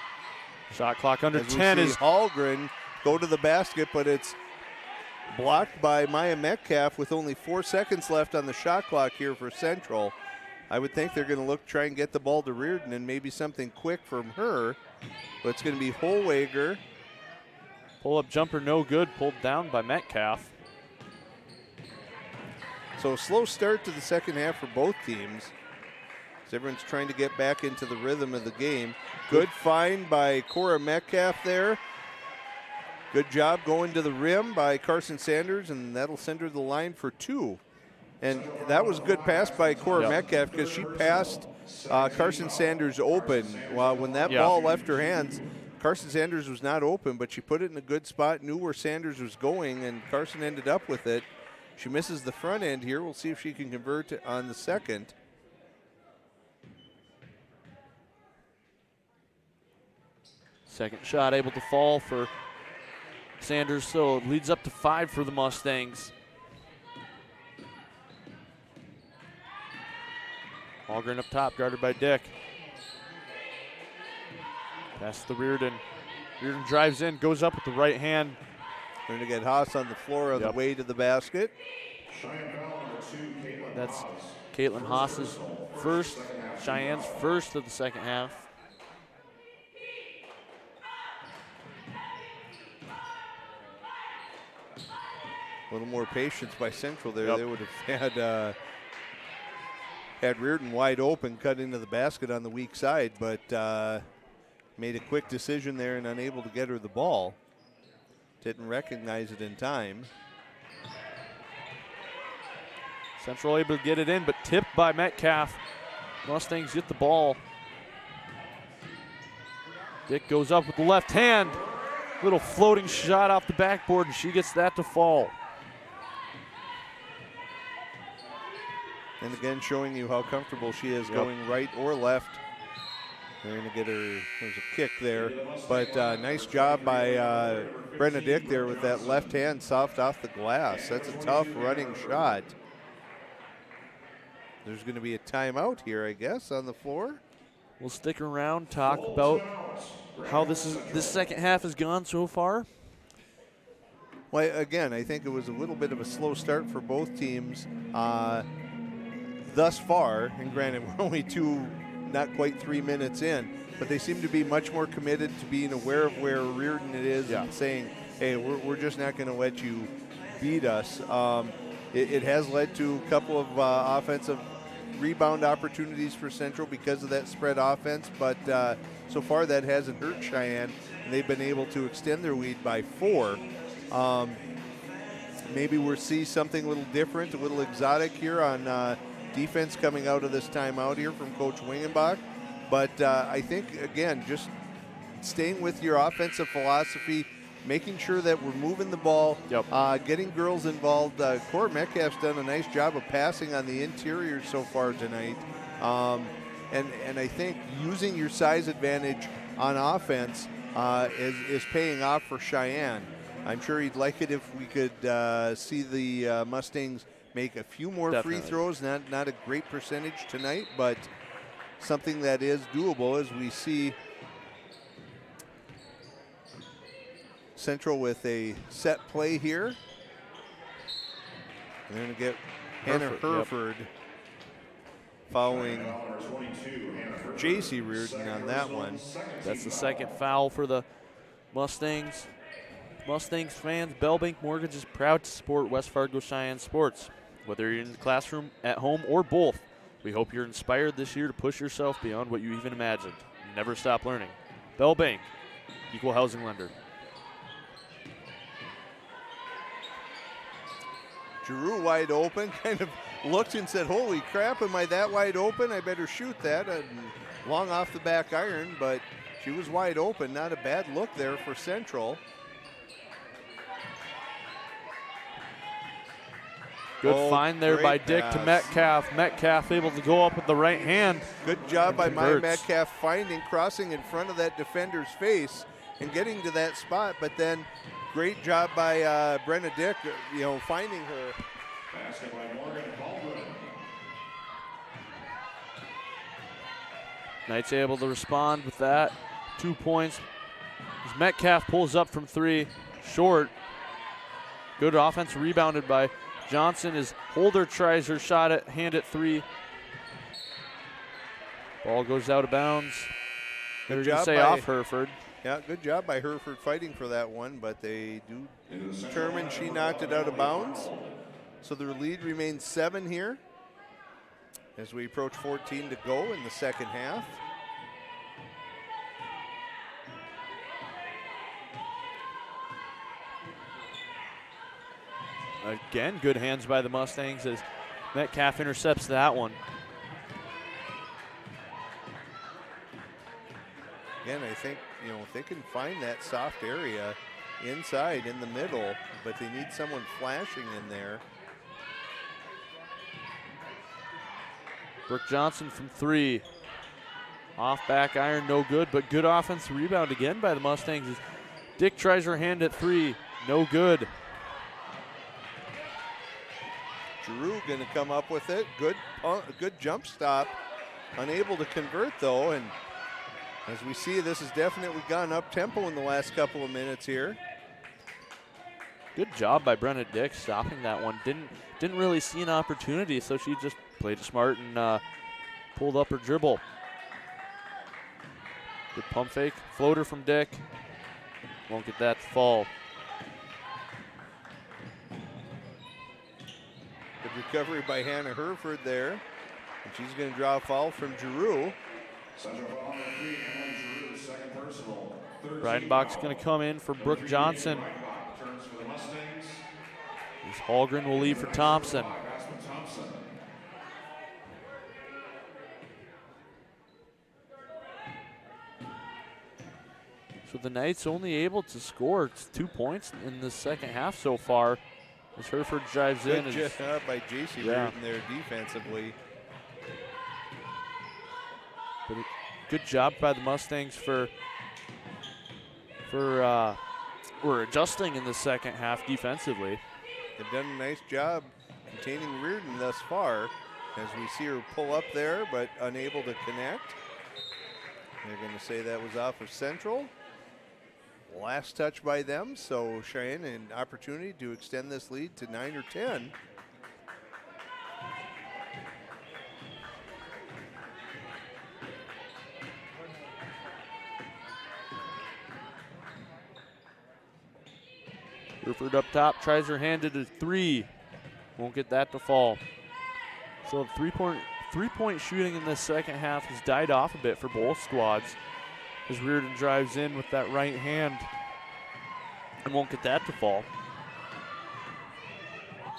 Shot clock under as 10 is Hallgren go to the basket, but it's blocked by Maya Metcalf with only 4 seconds left on the shot clock here for Central. I would think they're going to try and get the ball to Reardon and maybe something quick from her. But it's going to be Holwager. Pull-up jumper no good, pulled down by Metcalf. So a slow start to the second half for both teams. As everyone's trying to get back into the rhythm of the game. Good find by Cora Metcalf there. Good job going to the rim by Carson Sanders, and that'll send her to the line for 2. And that was a good pass by Cora Metcalf because she passed Carson Sanders open. While when that ball left her hands, Carson Sanders was not open, but she put it in a good spot, knew where Sanders was going, and Carson ended up with it. She misses the front end here. We'll see if she can convert on the second. Second shot able to fall for Sanders, so it leads up to 5 for the Mustangs. Hallgren up top, guarded by Dick. Pass the Reardon. Reardon drives in, goes up with the right hand. Going to get Haas on the floor on the way to the basket. That's Caitlin Haas's first, Cheyenne's first of the second half. A little more patience by Central there. They would have had Reardon wide open, cut into the basket on the weak side, but made a quick decision there and unable to get her the ball. Didn't recognize it in time. Central able to get it in, but tipped by Metcalf. Mustangs get the ball. Dick goes up with the left hand. Little floating shot off the backboard, and she gets that to fall. And again, showing you how comfortable she is going right or left. They're going to get her, there's a kick there. But nice job by Brenna Dick there with that left hand soft off the glass. That's a tough running shot. There's going to be a timeout here, I guess, on the floor. We'll stick around, talk about how this second half has gone so far. Well, again, I think it was a little bit of a slow start for both teams thus far. And granted, we're only not quite 3 minutes in, but they seem to be much more committed to being aware of where Reardon it is and saying, hey, we're just not going to let you beat us. It has led to a couple of offensive rebound opportunities for Central because of that spread offense, but so far that hasn't hurt Cheyenne, and they've been able to extend their lead by 4. Maybe we'll see something a little different, a little exotic here on defense coming out of this timeout here from Coach Wingenbach. But I think, again, just staying with your offensive philosophy, making sure that we're moving the ball, getting girls involved. Cora Metcalf's done a nice job of passing on the interior so far tonight. And I think using your size advantage on offense is paying off for Cheyenne. I'm sure he'd like it if we could see the Mustangs make a few more free throws. Not a great percentage tonight, but something that is doable as we see Central with a set play here. They're going to get Hannah Herford following J.C. Reardon on that one. That's the second foul for the Mustangs. Mustangs fans, Bell Bank Mortgage is proud to support West Fargo Cheyenne sports. Whether you're in the classroom, at home, or both, we hope you're inspired this year to push yourself beyond what you even imagined. Never stop learning. Bell Bank, equal housing lender. Giroux wide open, kind of looked and said, holy crap, am I that wide open? I better shoot that. And long off the back iron, but she was wide open. Not a bad look there for Central. Good find there by Dick to Metcalf. Metcalf able to go up with the right hand. Good job by Maya Metcalf finding, crossing in front of that defender's face and getting to that spot, but then great job by Brenna Dick, finding her. Basket by Morgan Baldwin. Knight's able to respond with that. 2 points. As Metcalf pulls up from 3, short. Good offense rebounded by Johnson as Holder tries her shot at hand at 3. Ball goes out of bounds. They're going to say off Hereford. Yeah, good job by Hereford fighting for that one, but they do determine she knocked it out of bounds. So their lead remains 7 here as we approach 14 to go in the second half. Again, good hands by the Mustangs as Metcalf intercepts that one. Again, I think, if they can find that soft area inside in the middle, but they need someone flashing in there. Brooke Johnson from 3. Off back iron, no good, but good offensive rebound again by the Mustangs. Dick tries her hand at 3, no good. Giroux going to come up with it. Good jump stop. Unable to convert though, and as we see, this has definitely gone up tempo in the last couple of minutes here. Good job by Brenna Dick stopping that one. Didn't really see an opportunity, so she just played it smart and pulled up her dribble. Good pump fake, floater from Dick. Won't get that to fall. Good recovery by Hannah Herford there. And she's going to draw a foul from Giroux. Breidenbach's going to come in for Brooke Johnson. As Hallgren will leave for Thompson. So the Knights only able to score 2 points in the second half so far as Hereford drives in. Good job by J.C. Reardon there defensively. But good job by the Mustangs for adjusting in the second half defensively. They've done a nice job containing Reardon thus far, as we see her pull up there, but unable to connect. They're going to say that was off of Central. Last touch by them, so Cheyenne an opportunity to extend this lead to 9 or 10. Hereford up top, tries her hand at a 3. Won't get that to fall. So three-point shooting in the second half has died off a bit for both squads as Reardon drives in with that right hand and won't get that to fall.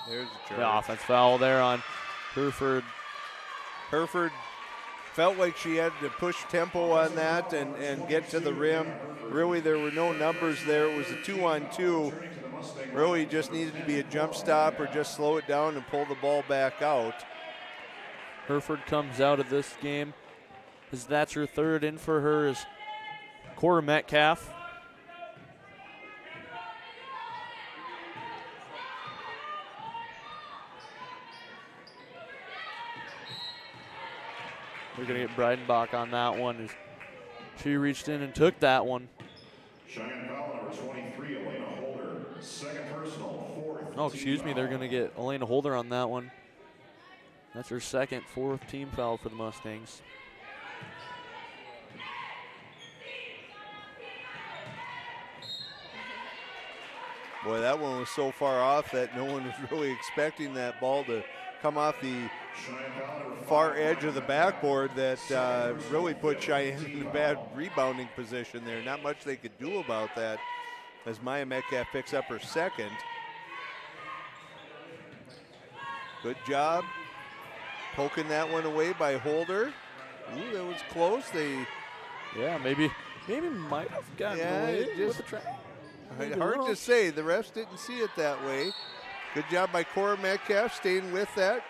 There's a charge. The offense foul there on Hereford. Hereford felt like she had to push tempo on that and get to the rim. Really, there were no numbers there. It was a 2-on-2. Really just needed to be a jump stop or just slow it down and pull the ball back out. Hereford comes out of this game as that's her third. In for her is Cora Metcalf. We're going to get Breidenbach on that one as she reached in and took that one. Cheyenne foul number 23, Elena Holder, second personal, fourth. Oh, excuse me, they're going to get Elena Holder on that one. That's her second, fourth team foul for the Mustangs. Boy, that one was so far off that no one was really expecting that ball to come off the far edge of the backboard that really put Cheyenne in a bad rebounding position there. Not much they could do about that as Maya Metcalf picks up her second. Good job poking that one away by Holder. Ooh, that was close. Maybe might have gotten away with the track. Hard to say. The refs didn't see it that way. Good job by Cora Metcalf staying with that.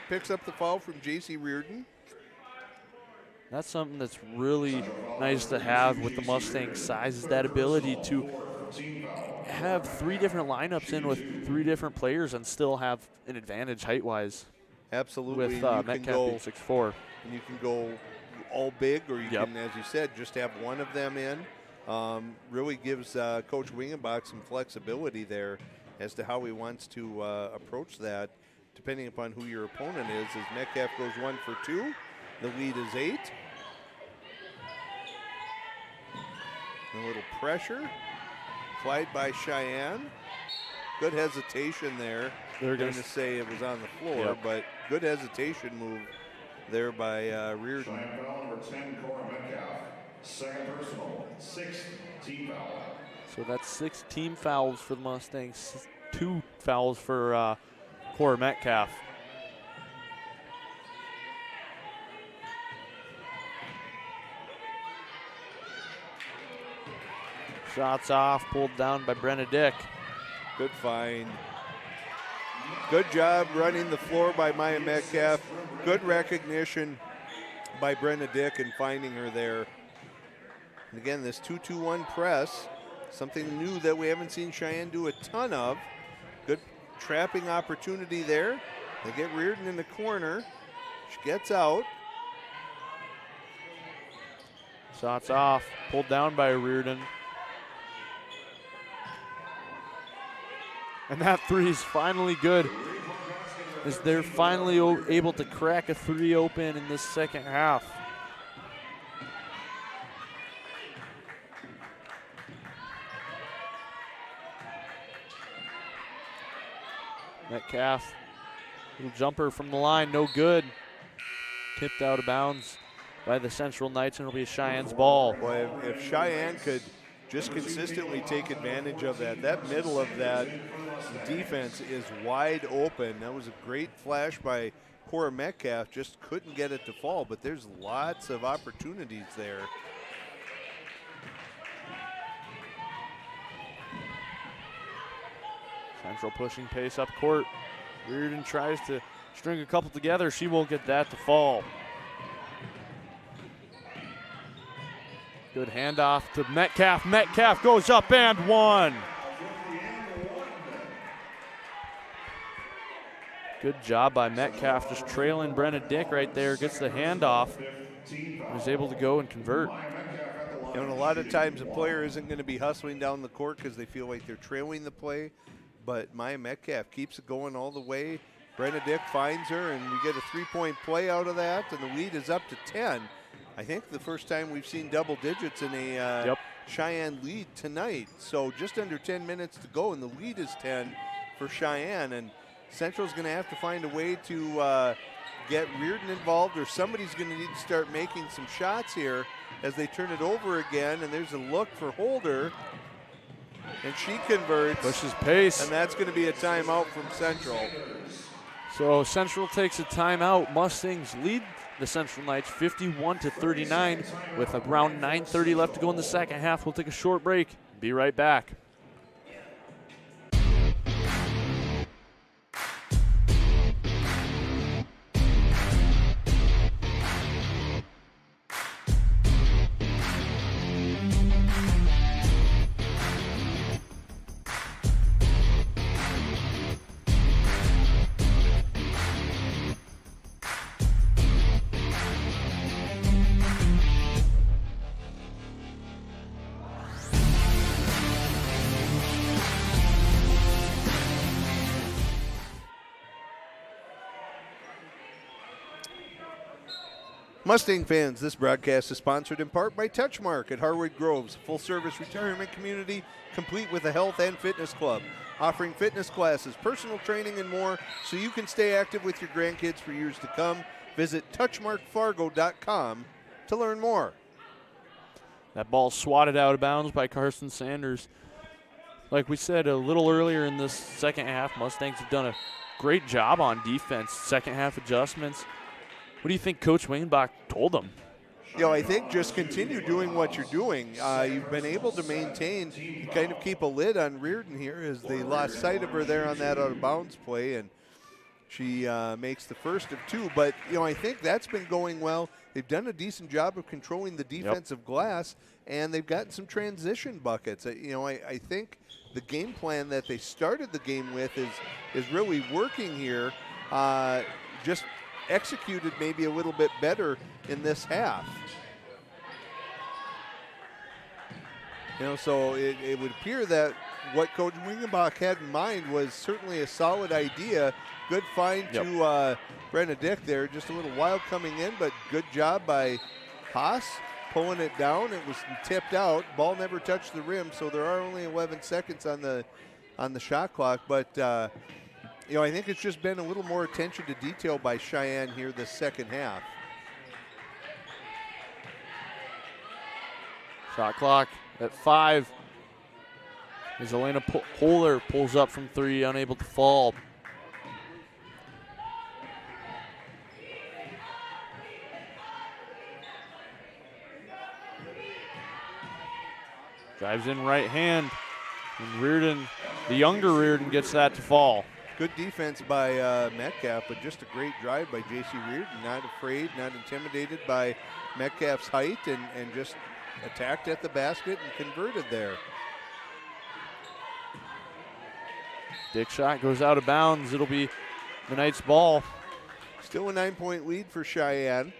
Picks up the foul from J.C. Reardon. That's something that's really nice to have with the Mustang size, is that ability to have 3 different lineups in with 3 different players and still have an advantage height-wise. Absolutely. With Metcalf being 6'4". And you can go all big, or you can, as you said, just have one of them in. Really gives Coach Wingenbach some flexibility there as to how he wants to approach that, depending upon who your opponent is. As Metcalf goes 1 for 2, the lead is 8. A little pressure applied by Cheyenne. Good hesitation there. They're going to say it was on the floor, but good hesitation move there by Reardon. Cheyenne foul number 10, Cora Metcalf, second personal, 6th team foul. So that's 6 team fouls for the Mustangs, 2 fouls for Cora Metcalf. Shots off, pulled down by Brenna Dick. Good find. Good job running the floor by Maya Metcalf. Good recognition by Brenna Dick and finding her there. And again, this 2-2-1 press, something new that we haven't seen Cheyenne do a ton of. Good trapping opportunity there. They get Reardon in the corner. She gets out. Shots off, pulled down by Reardon. And that 3 is finally good, as they're finally able to crack a 3 open in this second half. Metcalf, little jumper from the line, no good. Tipped out of bounds by the Central Knights, and it'll be Cheyenne's ball. Boy, if Cheyenne could just consistently take advantage of that, that middle of that defense is wide open. That was a great flash by Cora Metcalf, just couldn't get it to fall, but there's lots of opportunities there. Central pushing pace up court. Reardon tries to string a couple together. She won't get that to fall. Good handoff to Metcalf. Metcalf goes up and one. Good job by Metcalf, just trailing Brenna Dick right there. Gets the handoff. Was able to go and convert. You know, and a lot of times a player isn't going to be hustling down the court because they feel like they're trailing the play. But Maya Metcalf keeps it going all the way. Brenna Dick finds her, and we get a three-point play out of that, and the lead is up to 10. I think the first time we've seen double digits in a Cheyenne lead tonight. So just under 10 minutes to go, and the lead is 10 for Cheyenne. And Central's going to have to find a way to get Reardon involved, or somebody's going to need to start making some shots here as they turn it over again. And there's a look for Holder, and she converts. Pushes pace. And that's going to be a timeout from Central. So Central takes a timeout. Mustangs lead the Central Knights 51-39 with around 9:30 left to go in the second half. We'll take a short break. Be right back. Mustang fans, this broadcast is sponsored in part by Touchmark at Harwood Groves, full-service retirement community complete with a health and fitness club, offering fitness classes, personal training, and more so you can stay active with your grandkids for years to come. Visit touchmarkfargo.com to learn more. That ball swatted out of bounds by Carson Sanders. Like we said a little earlier in this second half, Mustangs have done a great job on defense, second half adjustments. What do you think Coach Wingenbach told them? You know, I think just continue doing what you're doing. You've been able to maintain, kind of keep a lid on Reardon here as they lost sight of her there on that out-of-bounds play, and she makes the first of two. But, you know, I think that's been going well. They've done a decent job of controlling the defensive glass, and they've gotten some transition buckets. You know, I think the game plan that they started the game with is really working here. Just executed maybe a little bit better in this half. You know, so it would appear that what Coach Wingenbach had in mind was certainly a solid idea. Good find to Brenna Dick there. Just a little wild coming in, but good job by Haas pulling it down. It was tipped out. Ball never touched the rim, so there are only 11 seconds on the shot clock. But you know, I think it's just been a little more attention to detail by Cheyenne here this second half. Shot clock at 5. As Elena Holder pulls up from 3, unable to fall. Drives in right hand, and Reardon, the younger Reardon, gets that to fall. Good defense by Metcalf, but just a great drive by J.C. Reardon. Not afraid, not intimidated by Metcalf's height, and just attacked at the basket and converted there. Dick shot goes out of bounds. It'll be the Knights' ball. Still a 9-point lead for Cheyenne.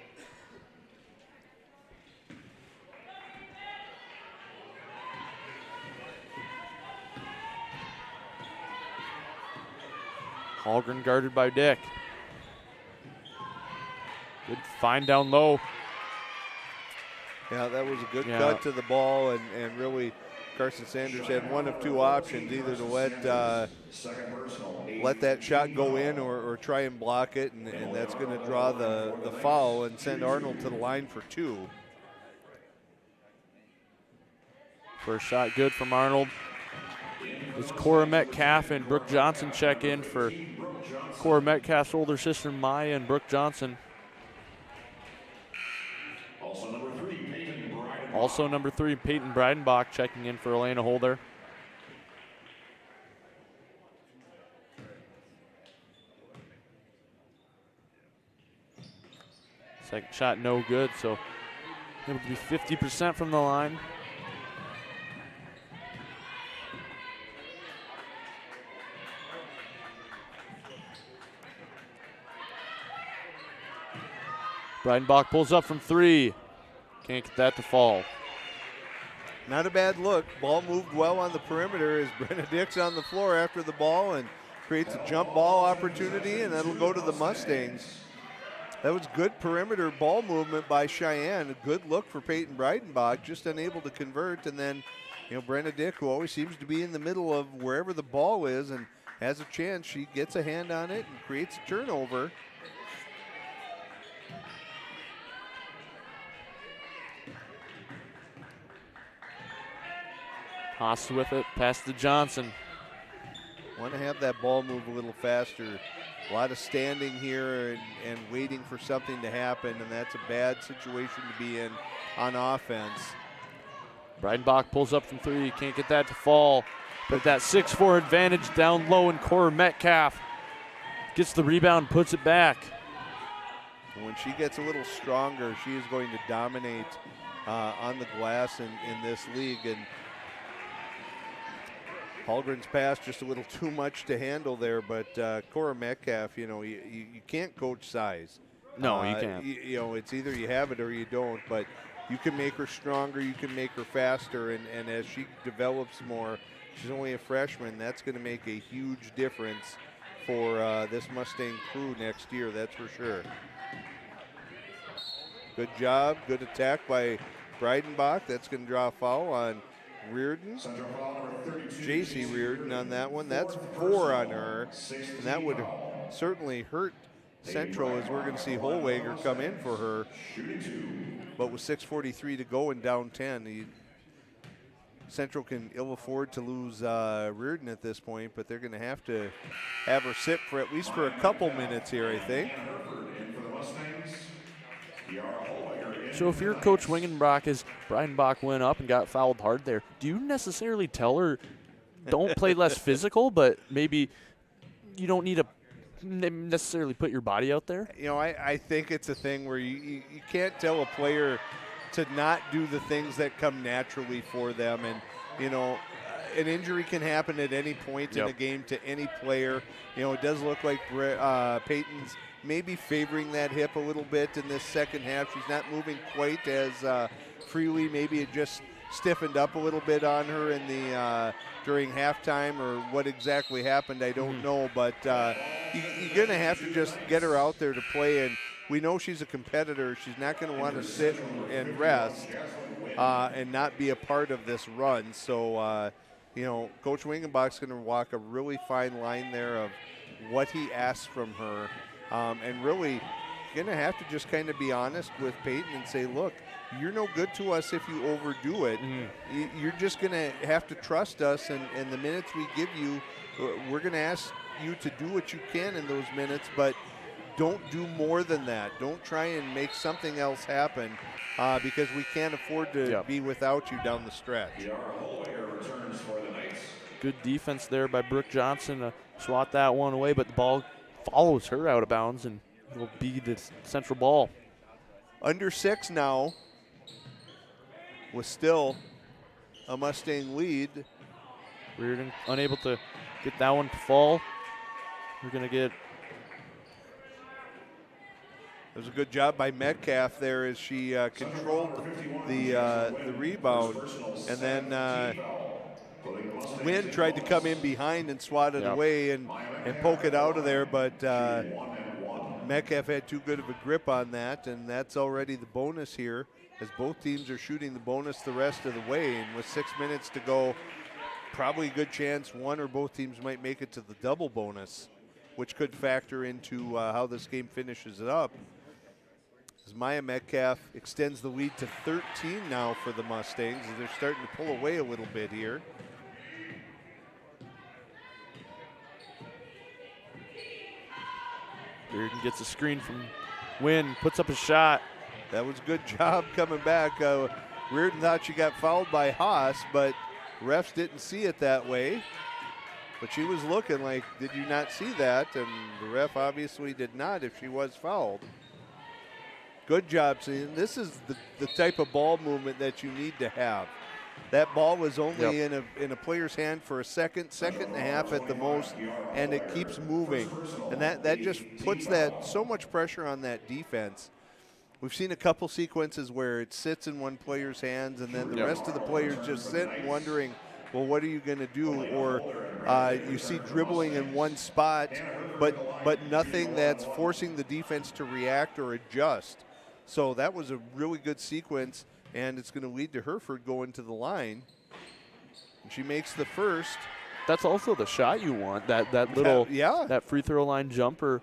Hallgren guarded by Dick. Good find down low. Yeah, that was a good cut to the ball, and really Carson Sanders had one of two options, either to let that shot go in or try and block it, and that's going to draw the foul and send Arnold to the line for 2. First shot good from Arnold. It's Cora Metcalf and Brooke Johnson check in for Cora Metcalf's older sister Maya and Brooke Johnson. Also number 3, Peyton Breidenbach checking in for Elena Holder. Second shot no good, so able to be 50% from the line. Breidenbach pulls up from 3. Can't get that to fall. Not a bad look. Ball moved well on the perimeter as Brenna Dick's on the floor after the ball and creates a jump ball opportunity, and that'll go to the Mustangs. That was good perimeter ball movement by Cheyenne. A good look for Peyton Breidenbach, just unable to convert. And then, Brenna Dick, who always seems to be in the middle of wherever the ball is and has a chance, she gets a hand on it and creates a turnover. Haas with it, pass to Johnson. Want to have that ball move a little faster. A lot of standing here and waiting for something to happen, and that's a bad situation to be in on offense. Breidenbach pulls up from 3, can't get that to fall. But that 6'4" advantage down low, and Cora Metcalf gets the rebound, puts it back. When she gets a little stronger, she is going to dominate on the glass in this league. And Holgren's pass just a little too much to handle there, but Cora Metcalf, you can't coach size. No, you can't. It's either you have it or you don't, but you can make her stronger, you can make her faster, and as she develops more, she's only a freshman, that's going to make a huge difference for this Mustang crew next year, that's for sure. Good job, good attack by Breidenbach. That's going to draw a foul on Reardon. J.C. Reardon on that one. That's 4 on her, and that would certainly hurt Central, as we're going to see Holwager come in for her. But with 6:43 to go and down 10, Central can ill afford to lose Reardon at this point, but they're going to have her sit for at least for a couple minutes here, I think. So if you're Coach Wingenbach, as Breidenbach went up and got fouled hard there, do you necessarily tell her, don't play less physical, but maybe you don't need to necessarily put your body out there? I think it's a thing where you can't tell a player to not do the things that come naturally for them. And, an injury can happen at any point in a game to any player. It does look like Peyton's maybe favoring that hip a little bit in this second half. She's not moving quite as freely. Maybe it just stiffened up a little bit on her in the during halftime, or what exactly happened, I don't know. But you're going to have to just get her out there to play, and we know she's a competitor. She's not going to want to sit and rest and not be a part of this run. So, Coach Wingenbach's going to walk a really fine line there of what he asks from her. And really going to have to just kind of be honest with Peyton and say, look, you're no good to us if you overdo it. You're just going to have to trust us, and the minutes we give you, we're going to ask you to do what you can in those minutes, but don't do more than that. Don't try and make something else happen because we can't afford to be without you down the stretch. Good defense there by Brooke Johnson to swat that one away, but the ball follows her out of bounds, and it'll be the Central ball. Under 6 now, with still a Mustang lead. Reardon unable to get that one to fall. We're going to get. It was a good job by Metcalf there as she controlled the rebound, and then Wynn tried to come in behind and swat it away and poke it out of there, but Metcalf had too good of a grip on that, and that's already the bonus here, as both teams are shooting the bonus the rest of the way. And with 6 minutes to go, probably a good chance one or both teams might make it to the double bonus, which could factor into how this game finishes it up. As Maya Metcalf extends the lead to 13 now for the Mustangs, as they're starting to pull away a little bit here. Reardon gets a screen from Wynn, puts up a shot. That was a good job coming back. Reardon thought she got fouled by Haas, but refs didn't see it that way. But she was looking like, did you not see that? And the ref obviously did not if she was fouled. Good job. See, and this is the type of ball movement that you need to have. That ball was only in a player's hand for a second and a half at the most, and it keeps moving. And that just puts so much pressure on that defense. We've seen a couple sequences where it sits in one player's hands, and then the rest of the players just sit wondering, well, what are you going to do? Or you see dribbling in one spot, but nothing that's forcing the defense to react or adjust. So that was a really good sequence, and it's going to lead to Hereford going to the line. And she makes the first. That's also the shot you want, that little that free throw line jumper.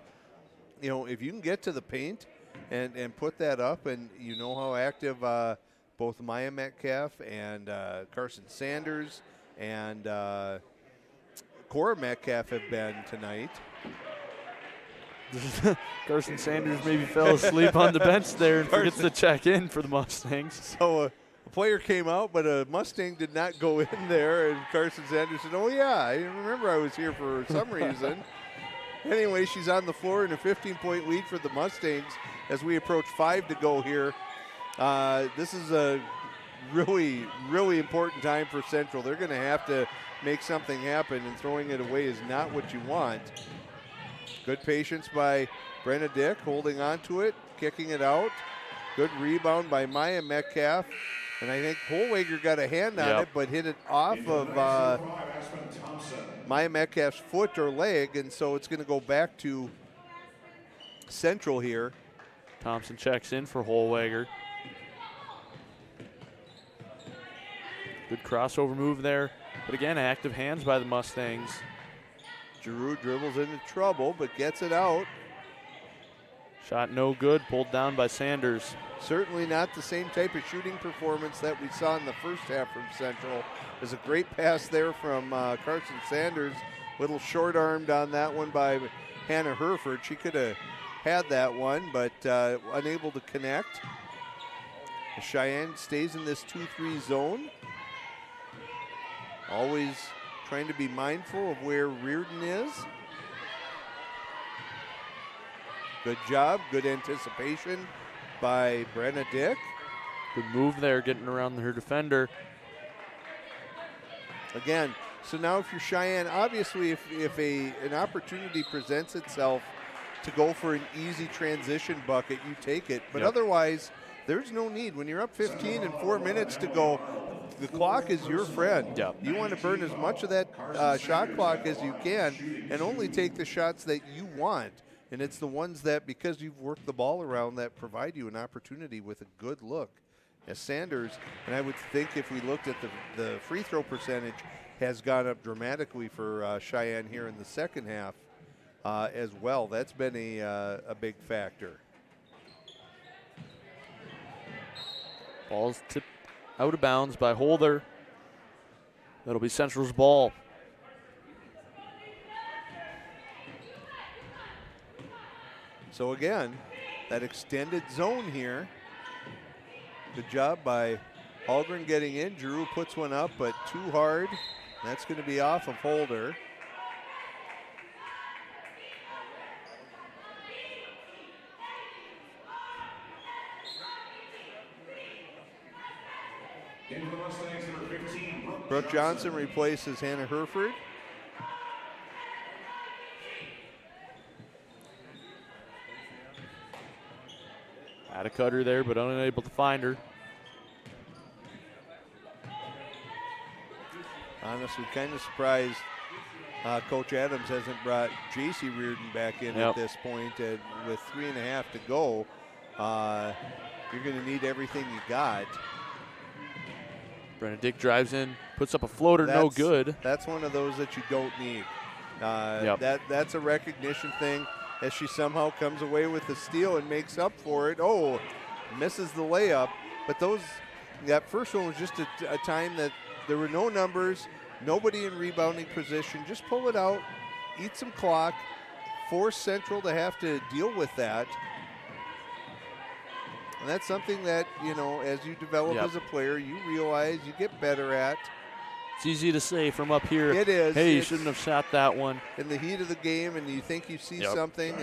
You know, if you can get to the paint and put that up, and you know how active both Maya Metcalf and Carson Sanders and Cora Metcalf have been tonight. Carson Sanders maybe fell asleep on the bench there and forgets to check in for the Mustangs. So a player came out, but a Mustang did not go in there, and Carson Sanders said, oh, yeah, I remember I was here for some reason. Anyway, she's on the floor in a 15-point lead for the Mustangs as we approach 5 to go here. This is a really, really important time for Central. They're going to have to make something happen, and throwing it away is not what you want. Good patience by Brenna Dick, holding on to it, kicking it out. Good rebound by Maya Metcalf. And I think Holwager got a hand on it, but hit it off of Maya Metcalf's foot or leg, and so it's going to go back to Central here. Thompson checks in for Holwager. Good crossover move there. But again, active hands by the Mustangs. Giroux dribbles into trouble, but gets it out. Shot no good, pulled down by Sanders. Certainly not the same type of shooting performance that we saw in the first half from Central. There's a great pass there from Carson Sanders. Little short-armed on that one by Hannah Hereford. She could have had that one, but unable to connect. Cheyenne stays in this 2-3 zone. Always trying to be mindful of where Reardon is. Good job, good anticipation by Brenna Dick. Good move there, getting around her defender. Again, so now if you're Cheyenne, obviously if an opportunity presents itself to go for an easy transition bucket, you take it. But otherwise, there's no need. When you're up 15 and 4 minutes to go, the clock is your friend. You want to burn as much of that shot clock as you can and only take the shots that you want. And it's the ones that, because you've worked the ball around, that provide you an opportunity with a good look. As Sanders, and I would think if we looked at the free throw percentage, has gone up dramatically for Cheyenne here in the second half as well. That's been a big factor. Ball's tipped out of bounds by Holder. That'll be Central's ball. So again, that extended zone here. Good job by Hallgren getting in. Giroux puts one up, but too hard. That's going to be off of Holder. Brooke Johnson replaces Hannah Hereford. Had a cutter there, but unable to find her. Honestly, kind of surprised Coach Adams hasn't brought J.C. Reardon back in at this point. And with 3.5 to go, you're going to need everything you got. Brenna Dick drives in, puts up a floater, no good. That's one of those that you don't need. That's a recognition thing, as she somehow comes away with the steal and makes up for it. Oh, misses the layup. But that first one was just a time that there were no numbers, nobody in rebounding position. Just pull it out, eat some clock, force Central to have to deal with that. And that's something that, you know, as you develop as a player, you realize you get better at. It's easy to say from up here. It is. Hey, you shouldn't have shot that one. In the heat of the game, and you think you see something,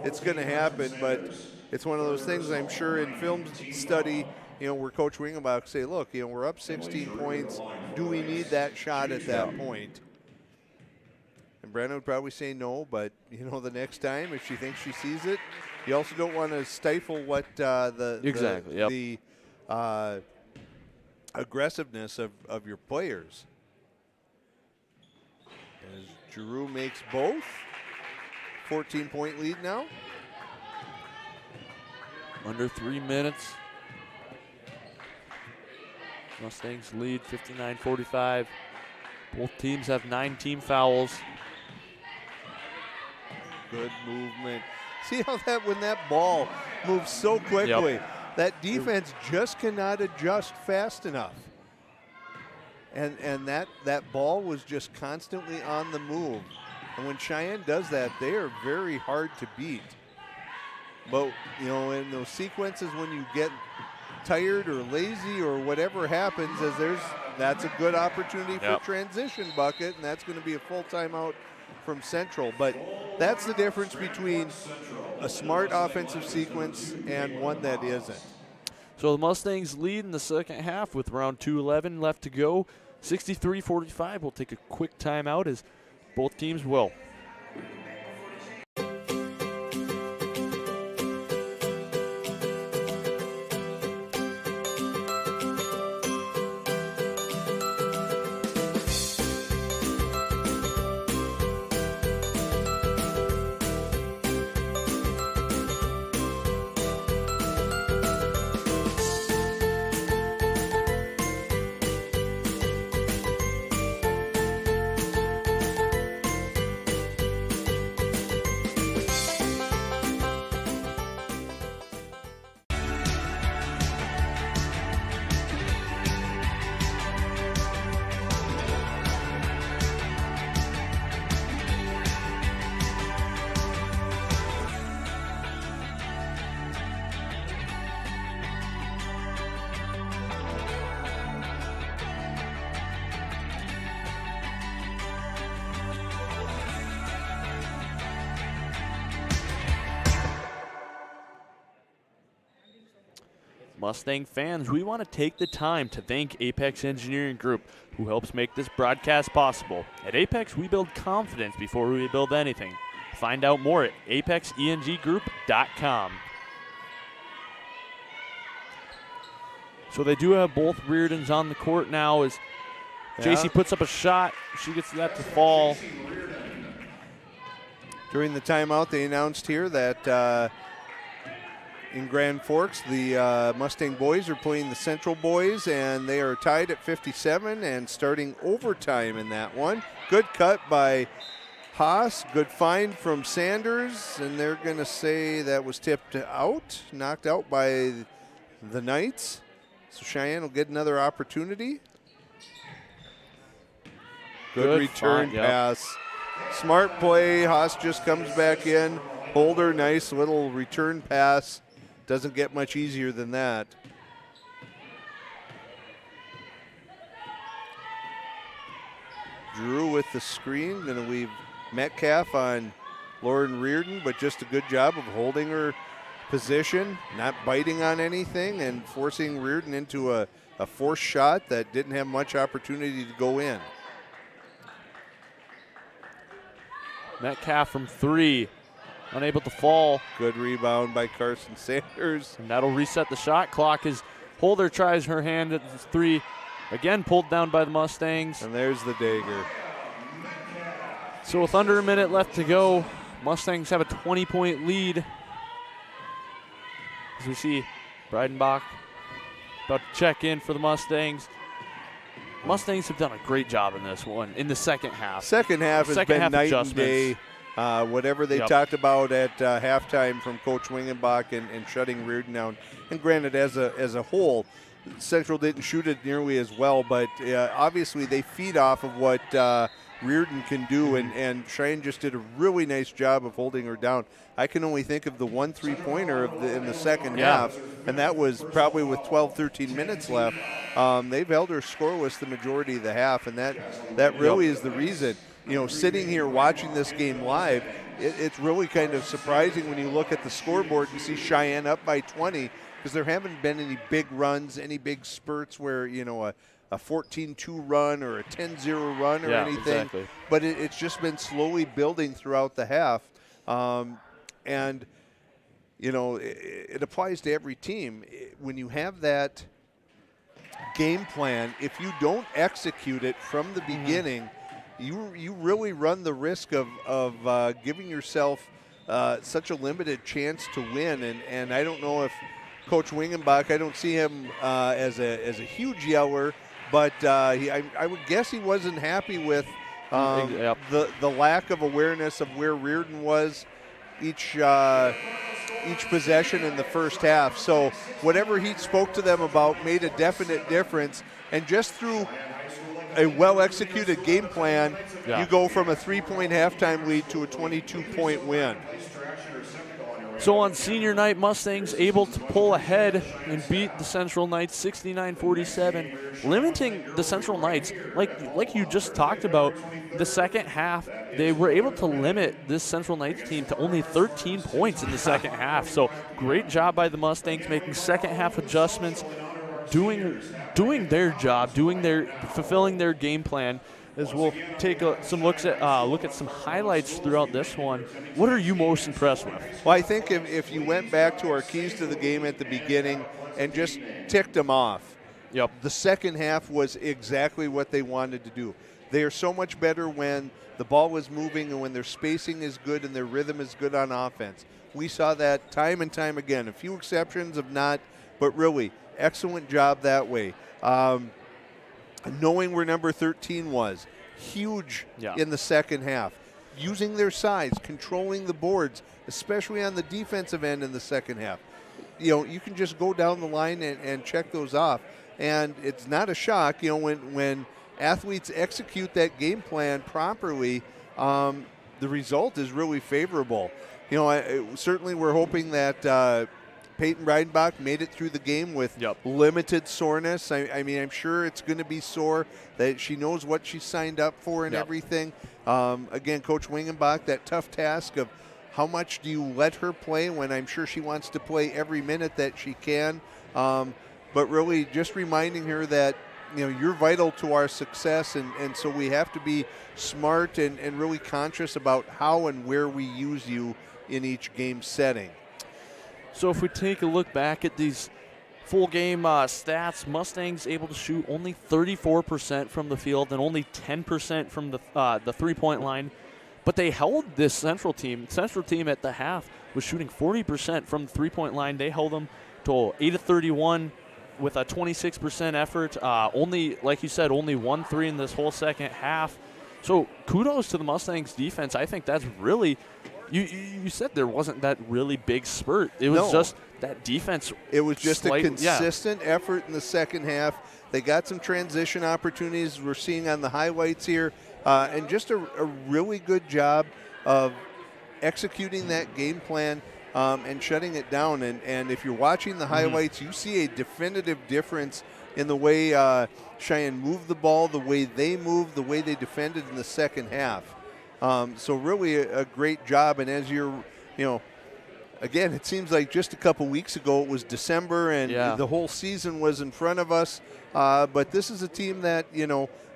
it's going to happen. But it's one of those things I'm sure in film study, where Coach Wingenbach say, look, we're up 16 points. Do we need that shot at that point? And Brenna would probably say no, but, the next time, if she thinks she sees it, you also don't want to stifle what the aggressiveness of your players. As Giroux makes both. 14-point lead now. Under 3 minutes. Mustangs lead 59-45. Both teams have 9 team fouls. Good movement. See how when that ball moves so quickly, that defense just cannot adjust fast enough. And that ball was just constantly on the move. And when Cheyenne does that, they are very hard to beat. But, in those sequences when you get tired or lazy or whatever happens, that's a good opportunity for transition bucket, and that's going to be a full timeout from Central. But that's the difference between a smart offensive sequence and one that isn't. So the Mustangs lead in the second half with around 2:11 left to go. 63-45. We'll take a quick timeout as both teams will. Mustang fans, we want to take the time to thank Apex Engineering Group, who helps make this broadcast possible. At Apex, we build confidence before we build anything. Find out more at apexenggroup.com. So they do have both Reardons on the court now as JC puts up a shot. She gets that to fall. During the timeout, they announced here that in Grand Forks, the Mustang boys are playing the Central boys, and they are tied at 57 and starting overtime in that one. Good cut by Haas, good find from Sanders, and they're going to say that was tipped out, knocked out by the Knights. So Cheyenne will get another opportunity. Good return pass. Smart play. Haas just comes back in. Holder, nice little return pass. Doesn't get much easier than that. Drew with the screen. Going to leave Metcalf on Lauren Reardon, but just a good job of holding her position, not biting on anything, and forcing Reardon into a forced shot that didn't have much opportunity to go in. Metcalf from 3. Unable to fall. Good rebound by Carson Sanders. And that'll reset the shot clock as Holder tries her hand at 3. Again pulled down by the Mustangs. And there's the dagger. So with under a minute left to go, Mustangs have a 20-point lead. As we see Breidenbach about to check in for the Mustangs. Mustangs have done a great job in this one in the second half. Second half has been night and day. Whatever they talked about at halftime from Coach Wingenbach and shutting Reardon down. And granted, as a whole, Central didn't shoot it nearly as well, but obviously they feed off of what Reardon can do, and Cheyenne just did a really nice job of holding her down. I can only think of the 1 3-pointer in the second half, and that was probably with 12, 13 minutes left. They've held her scoreless the majority of the half, and that really is the reason. Sitting here watching this game live, it's really kind of surprising when you look at the scoreboard and see Cheyenne up by 20, because there haven't been any big runs, any big spurts where, a 14-2 run or a 10-0 run or anything. Exactly. But it's just been slowly building throughout the half. And, it applies to every team. When you have that game plan, if you don't execute it from the beginning, you really run the risk of giving yourself such a limited chance to win. And I don't know if Coach Wingenbach, I don't see him as a huge yeller, but I would guess he wasn't happy with the lack of awareness of where Reardon was each possession in the first half. So whatever he spoke to them about made a definite difference. And just through a well-executed game plan, you go from a 3-point halftime lead to a 22-point win. So on senior night, Mustangs able to pull ahead and beat the Central Knights 69-47, limiting the Central Knights. Like you just talked about, the second half, they were able to limit this Central Knights team to only 13 points in the second half. So great job by the Mustangs, making second half adjustments, doing their job, fulfilling their game plan. As we'll take some look at some highlights throughout this one. What are you most impressed with? Well, I think if you went back to our keys to the game at the beginning and just ticked them off, the second half was exactly what they wanted to do. They are so much better when the ball is moving and when their spacing is good and their rhythm is good on offense. We saw that time and time again. A few exceptions of not, but really excellent job that way. Knowing where number 13 was, huge in the second half. Using their size, controlling the boards, especially on the defensive end in the second half. You can just go down the line and check those off. And it's not a shock, when athletes execute that game plan properly, the result is really favorable. Certainly we're hoping that Peyton Breidenbach made it through the game with limited soreness. I mean, I'm sure it's going to be sore, that she knows what she signed up for and everything. Again, Coach Wingenbach, that tough task of how much do you let her play when I'm sure she wants to play every minute that she can. But really just reminding her that, you're vital to our success, and so we have to be smart and really conscious about how and where we use you in each game setting. So if we take a look back at these full game stats, Mustangs able to shoot only 34% from the field and only 10% from the three-point line. But they held this Central team. Central team at the half was shooting 40% from the three-point line. They held them to 8 of 31 with a 26% effort. Only, like you said, only 1 3 in this whole second half. So kudos to the Mustangs defense. I think that's really – You said there wasn't that really big spurt. It was just that defense. It was just a consistent effort in the second half. They got some transition opportunities we're seeing on the highlights here, and just a really good job of executing that game plan and shutting it down. And if you're watching the highlights, you see a definitive difference in the way Cheyenne moved the ball, the way they moved, the way they defended in the second half. So really a great job. And as you're, again, it seems like just a couple weeks ago it was December and the whole season was in front of us. But this is a team that,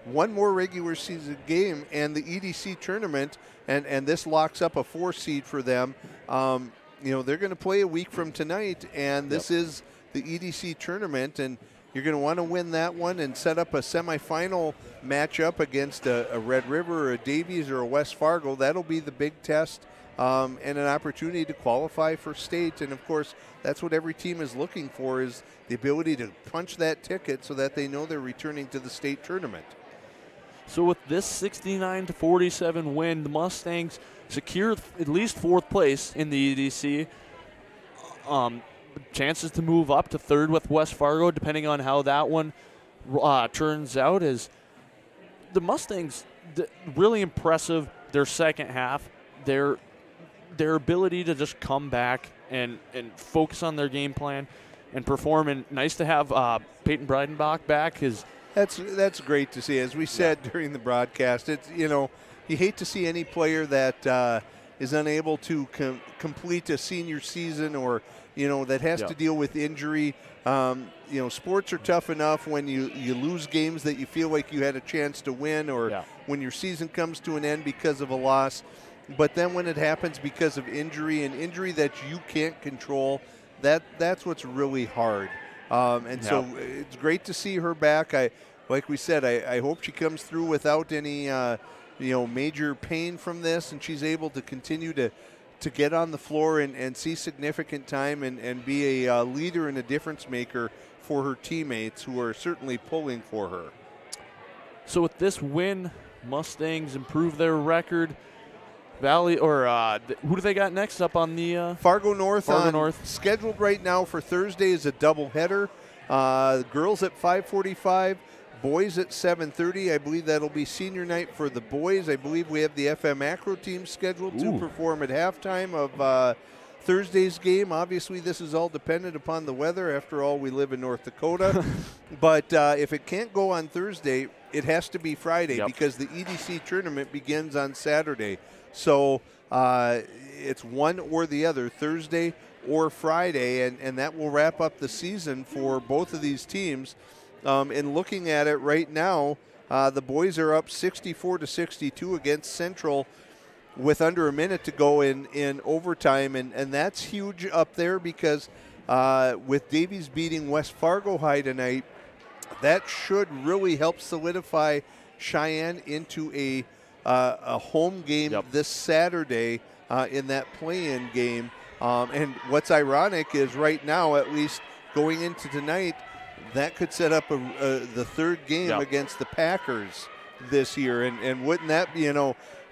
one more regular season game and the EDC tournament, and this locks up a 4 seed for them. They're going to play a week from tonight, and this is the EDC tournament, and you're going to want to win that one and set up a semifinal matchup against a Red River or a Davies or a West Fargo. That'll be the big test and an opportunity to qualify for state. And, of course, that's what every team is looking for, is the ability to punch that ticket so that they know they're returning to the state tournament. So with this 69-47 win, the Mustangs secure at least 4th place in the EDC. Chances to move up to 3rd with West Fargo, depending on how that one turns out. Is the Mustangs really impressive? Their second half, their ability to just come back and focus on their game plan and perform. And nice to have Peyton Breidenbach back. That's great to see. As we said during the broadcast, it's you hate to see any player that is unable to complete a senior season, or that has to deal with injury. Sports are tough enough when you lose games that you feel like you had a chance to win, or when your season comes to an end because of a loss. But then when it happens because of injury, and injury that you can't control, that's what's really hard. So it's great to see her back. Like we said, I hope she comes through without any major pain from this, and she's able to continue to get on the floor and see significant time and be a leader and a difference maker for her teammates, who are certainly pulling for her. So with this win, Mustangs improve their record. Valley, or who do they got next up on the Fargo North? Fargo North. Scheduled right now for Thursday is a doubleheader. Girls at 5:45, boys at 7:30. I believe that'll be senior night for the boys. I believe we have the FM Acro team scheduled to perform at halftime of Thursday's game. Obviously, this is all dependent upon the weather. After all, we live in North Dakota. But if it can't go on Thursday, it has to be Friday, because the EDC tournament begins on Saturday. So it's one or the other, Thursday or Friday, and that will wrap up the season for both of these teams. And looking at it right now, the boys are up 64-62 against Central with under a minute to go in overtime, and that's huge up there, because with Davies beating West Fargo High tonight, that should really help solidify Cheyenne into a home game this Saturday in that play-in game. And what's ironic is right now, at least going into tonight, that could set up the third game against the Packers this year. And wouldn't that be,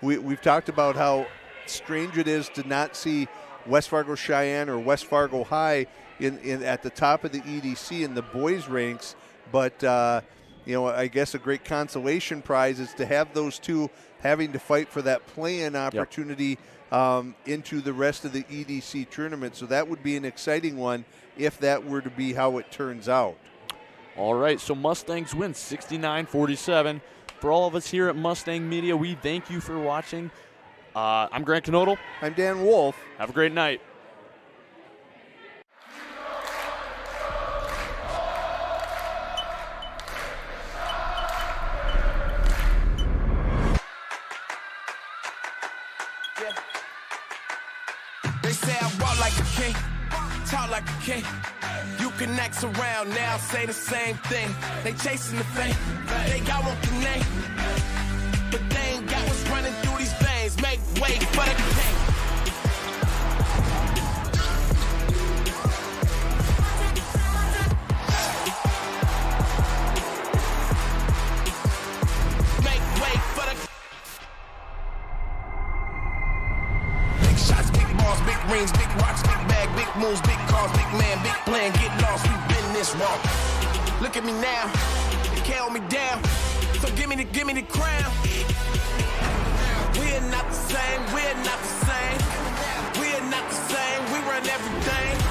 we've talked about how strange it is to not see West Fargo Cheyenne or West Fargo High at the top of the EDC in the boys' ranks. But, I guess a great consolation prize is to have those two having to fight for that play-in opportunity into the rest of the EDC tournament. So that would be an exciting one if that were to be how it turns out. All right, so Mustangs win 69-47. For all of us here at Mustang Media, we thank you for watching. I'm Grant Knodel. I'm Dan Wolf. Have a great night. They say I walk like a king, talk like a king. You can act around now, say the same thing. They chasing the fame, they got one name, but they ain't got what's running through these veins. Make way for the king. Make way for the big shots, big balls, big rings, big rocks, big bag, big moves, big cars, big man, big plan, get lost, we've been this wrong. Look at me now, they can't hold me down, so give me the crown. We're not the same, we're not the same, we're not the same, we run everything.